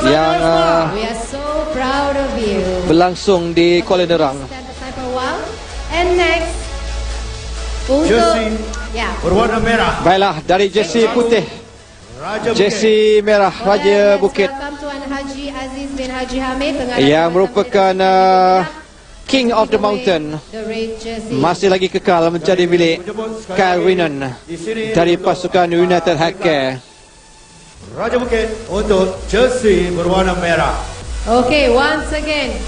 yang we are so proud of you. berlangsung di Kuala Nerang. And next Jersey berwarna merah. Baiklah, dari jersey putih, Raja jersey merah Raja Bukit yang merupakan King of the Mountain masih lagi kekal menjadi milik Kyle Winan dari pasukan United Healthcare. Raja Bukit untuk jersey berwarna merah. Okay, once again,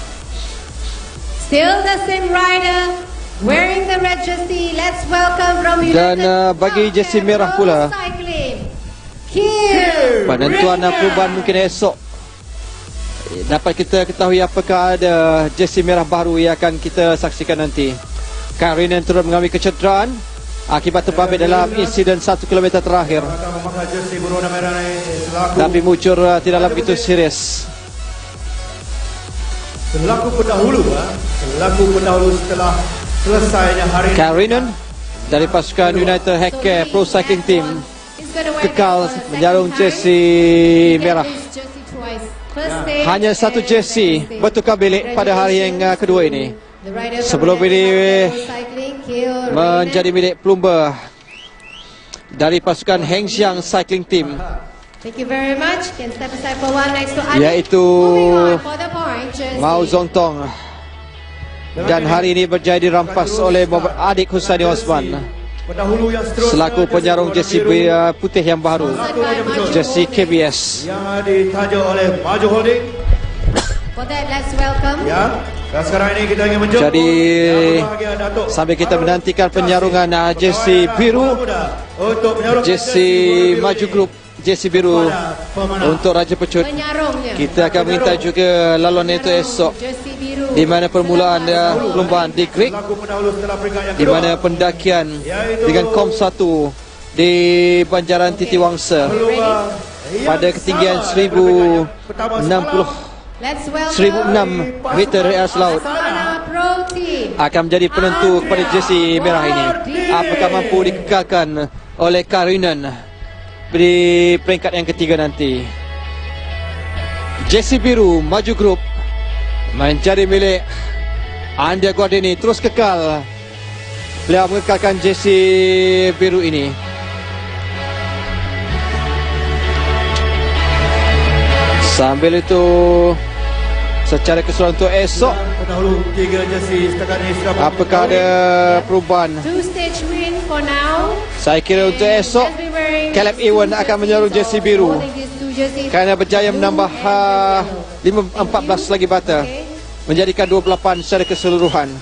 still the same rider wearing the red jersey. Let's welcome from Dan United bagi jersey merah pula, penentuan perubahan mungkin esok dapat kita ketahui apakah ada jersey merah baru yang akan kita saksikan nanti. Karinan turut mengalami kecederaan akibat terbabit dalam insiden 1 km terakhir, tapi mujur tidaklah begitu serius. Selaku pendahulu setelah selesainya hari ini, Karinan dari pasukan United Healthcare Pro Cycling Team kekal menjarung jersey merah. Hanya satu jersey bertukar bilik pada hari yang kedua ini. Sebelum ini menjadi milik pelumba dari pasukan Heng Xiang Cycling Team, iaitu Mau Zontong, dan hari ini berjaya dirampas oleh Adik Husaini Osman selaku penyarung jersey putih yang baru, jersey KBS. yang ditaja oleh Maju Holding. For that, let's welcome Dan sekarang ini kita ingin menjemput Jadi yang berbahagia Datuk sambil kita Harun menantikan Kassim penyarungan jersey Tuan biru, Muda untuk menyarungkan jersey biru maju ini grup, jersey biru kepada pemenang. untuk Raja Pecut. Penyarungnya. Kita akan minta juga laluan itu esok, Jersey biru. di mana permulaan perlombaan di Greek, Selaku pendahulu setelah peringkat yang di kedua. mana pendakian dengan kom 1 di Banjaran Titiwangsa Peluang yang pada ketinggian sama daripada peringkat pertama 1060 semalam. Let's welcome 1006 meter di atas laut Astana Pro Team. akan menjadi penentu kepada jersey merah ini. Apakah mampu dikekalkan oleh Karinen di peringkat yang ketiga nanti. Jersey biru maju grup menjadi milik Andia Guardini, terus kekal. Beliau mengekalkan jersey biru ini. Sambil itu secara keseluruhan untuk esok, Pendahulu 3 jersey setakat ini sudah apakah ada perubahan? 2 stage win for now. Saya kira untuk esok Just be wearing Caleb Ewan akan menyarung jersey biru holding these 2 jerseys. kerana berjaya menambah 14 lagi bata, menjadikan 28 secara keseluruhan.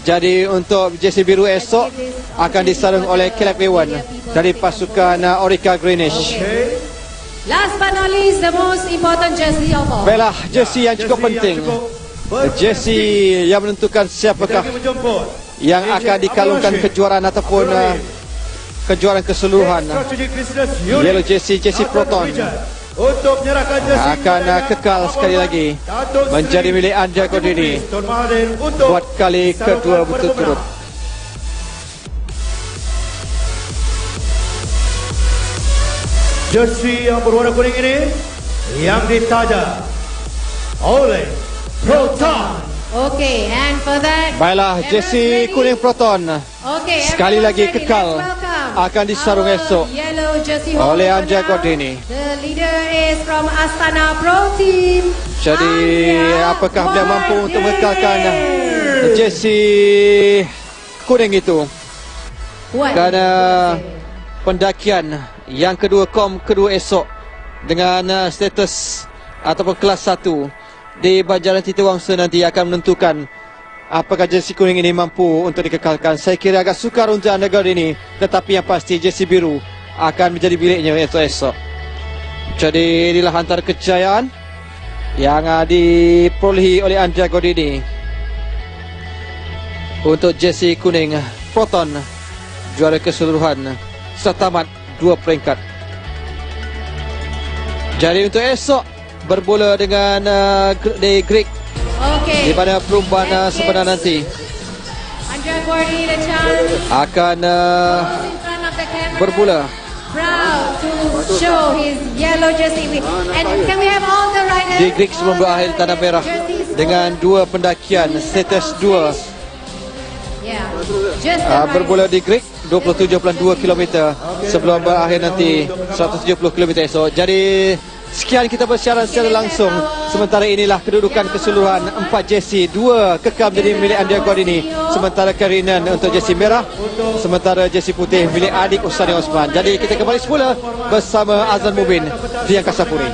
Jadi untuk jersey biru esok akan disarung oleh Caleb Ewan dari pasukan Orica Greenish. Last but not least, the most important jersey of all. Baiklah, jersey yang cukup penting, jersey yang menentukan siapakah yang akan dikalungkan kejuaraan ataupun kejuaraan keseluruhan. Yellow jersey, jersey Proton untuk menyerahkan jersey akan kekal sekali lagi menjadi milik Andia Guardini buat kali kedua berturut-turut. Jersey yang berwarna kuning ini yang ditaja oleh Proton. Okay, and for that, Baiklah, cameras jersey ready. kuning Proton Okay, sekali everyone's lagi ready. kekal Let's welcome akan disarung our esok yellow jersey oleh holder Andia now. Guardini. The leader is from Astana Pro Team. Jadi Andia apakah beliau mampu untuk mengekalkan Guardini. jersey kuning itu? What? Kerana pendakian yang kedua, kom kedua esok dengan status ataupun kelas 1 di Banjaran Titiwangsa nanti akan menentukan apakah jersey kuning ini mampu untuk dikekalkan. Saya kira agak sukar untuk Andia Guardini, tetapi yang pasti jersey biru akan menjadi miliknya esok. Jadi inilah antara kejayaan yang diperolehi oleh Andia Guardini untuk jersey kuning Proton, juara keseluruhan setelah tamat 2 peringkat. Jadi untuk esok berbola dengan di Greek, Okay. di mana perlombaan sebenar nanti Andia Guardini the chance akan in front of the camera. berbola Proud to show his yellow jersey. And can we have all the riders? di Greek sebelum berakhir tanah merah dengan 2 pendakian status 2 Yeah. Just the berbola di Greek 27.2 km sebelum berakhir nanti 170 km esok. Jadi sekian kita bersiaran secara langsung. Sementara inilah kedudukan keseluruhan 4 jersey, 2 kekal menjadi milik Andia Guardini, sementara Karinen untuk jersey merah, sementara jersey putih milik adik Ustani Osman. Jadi kita kembali semula bersama Azan Mubin di Angkasa Puri.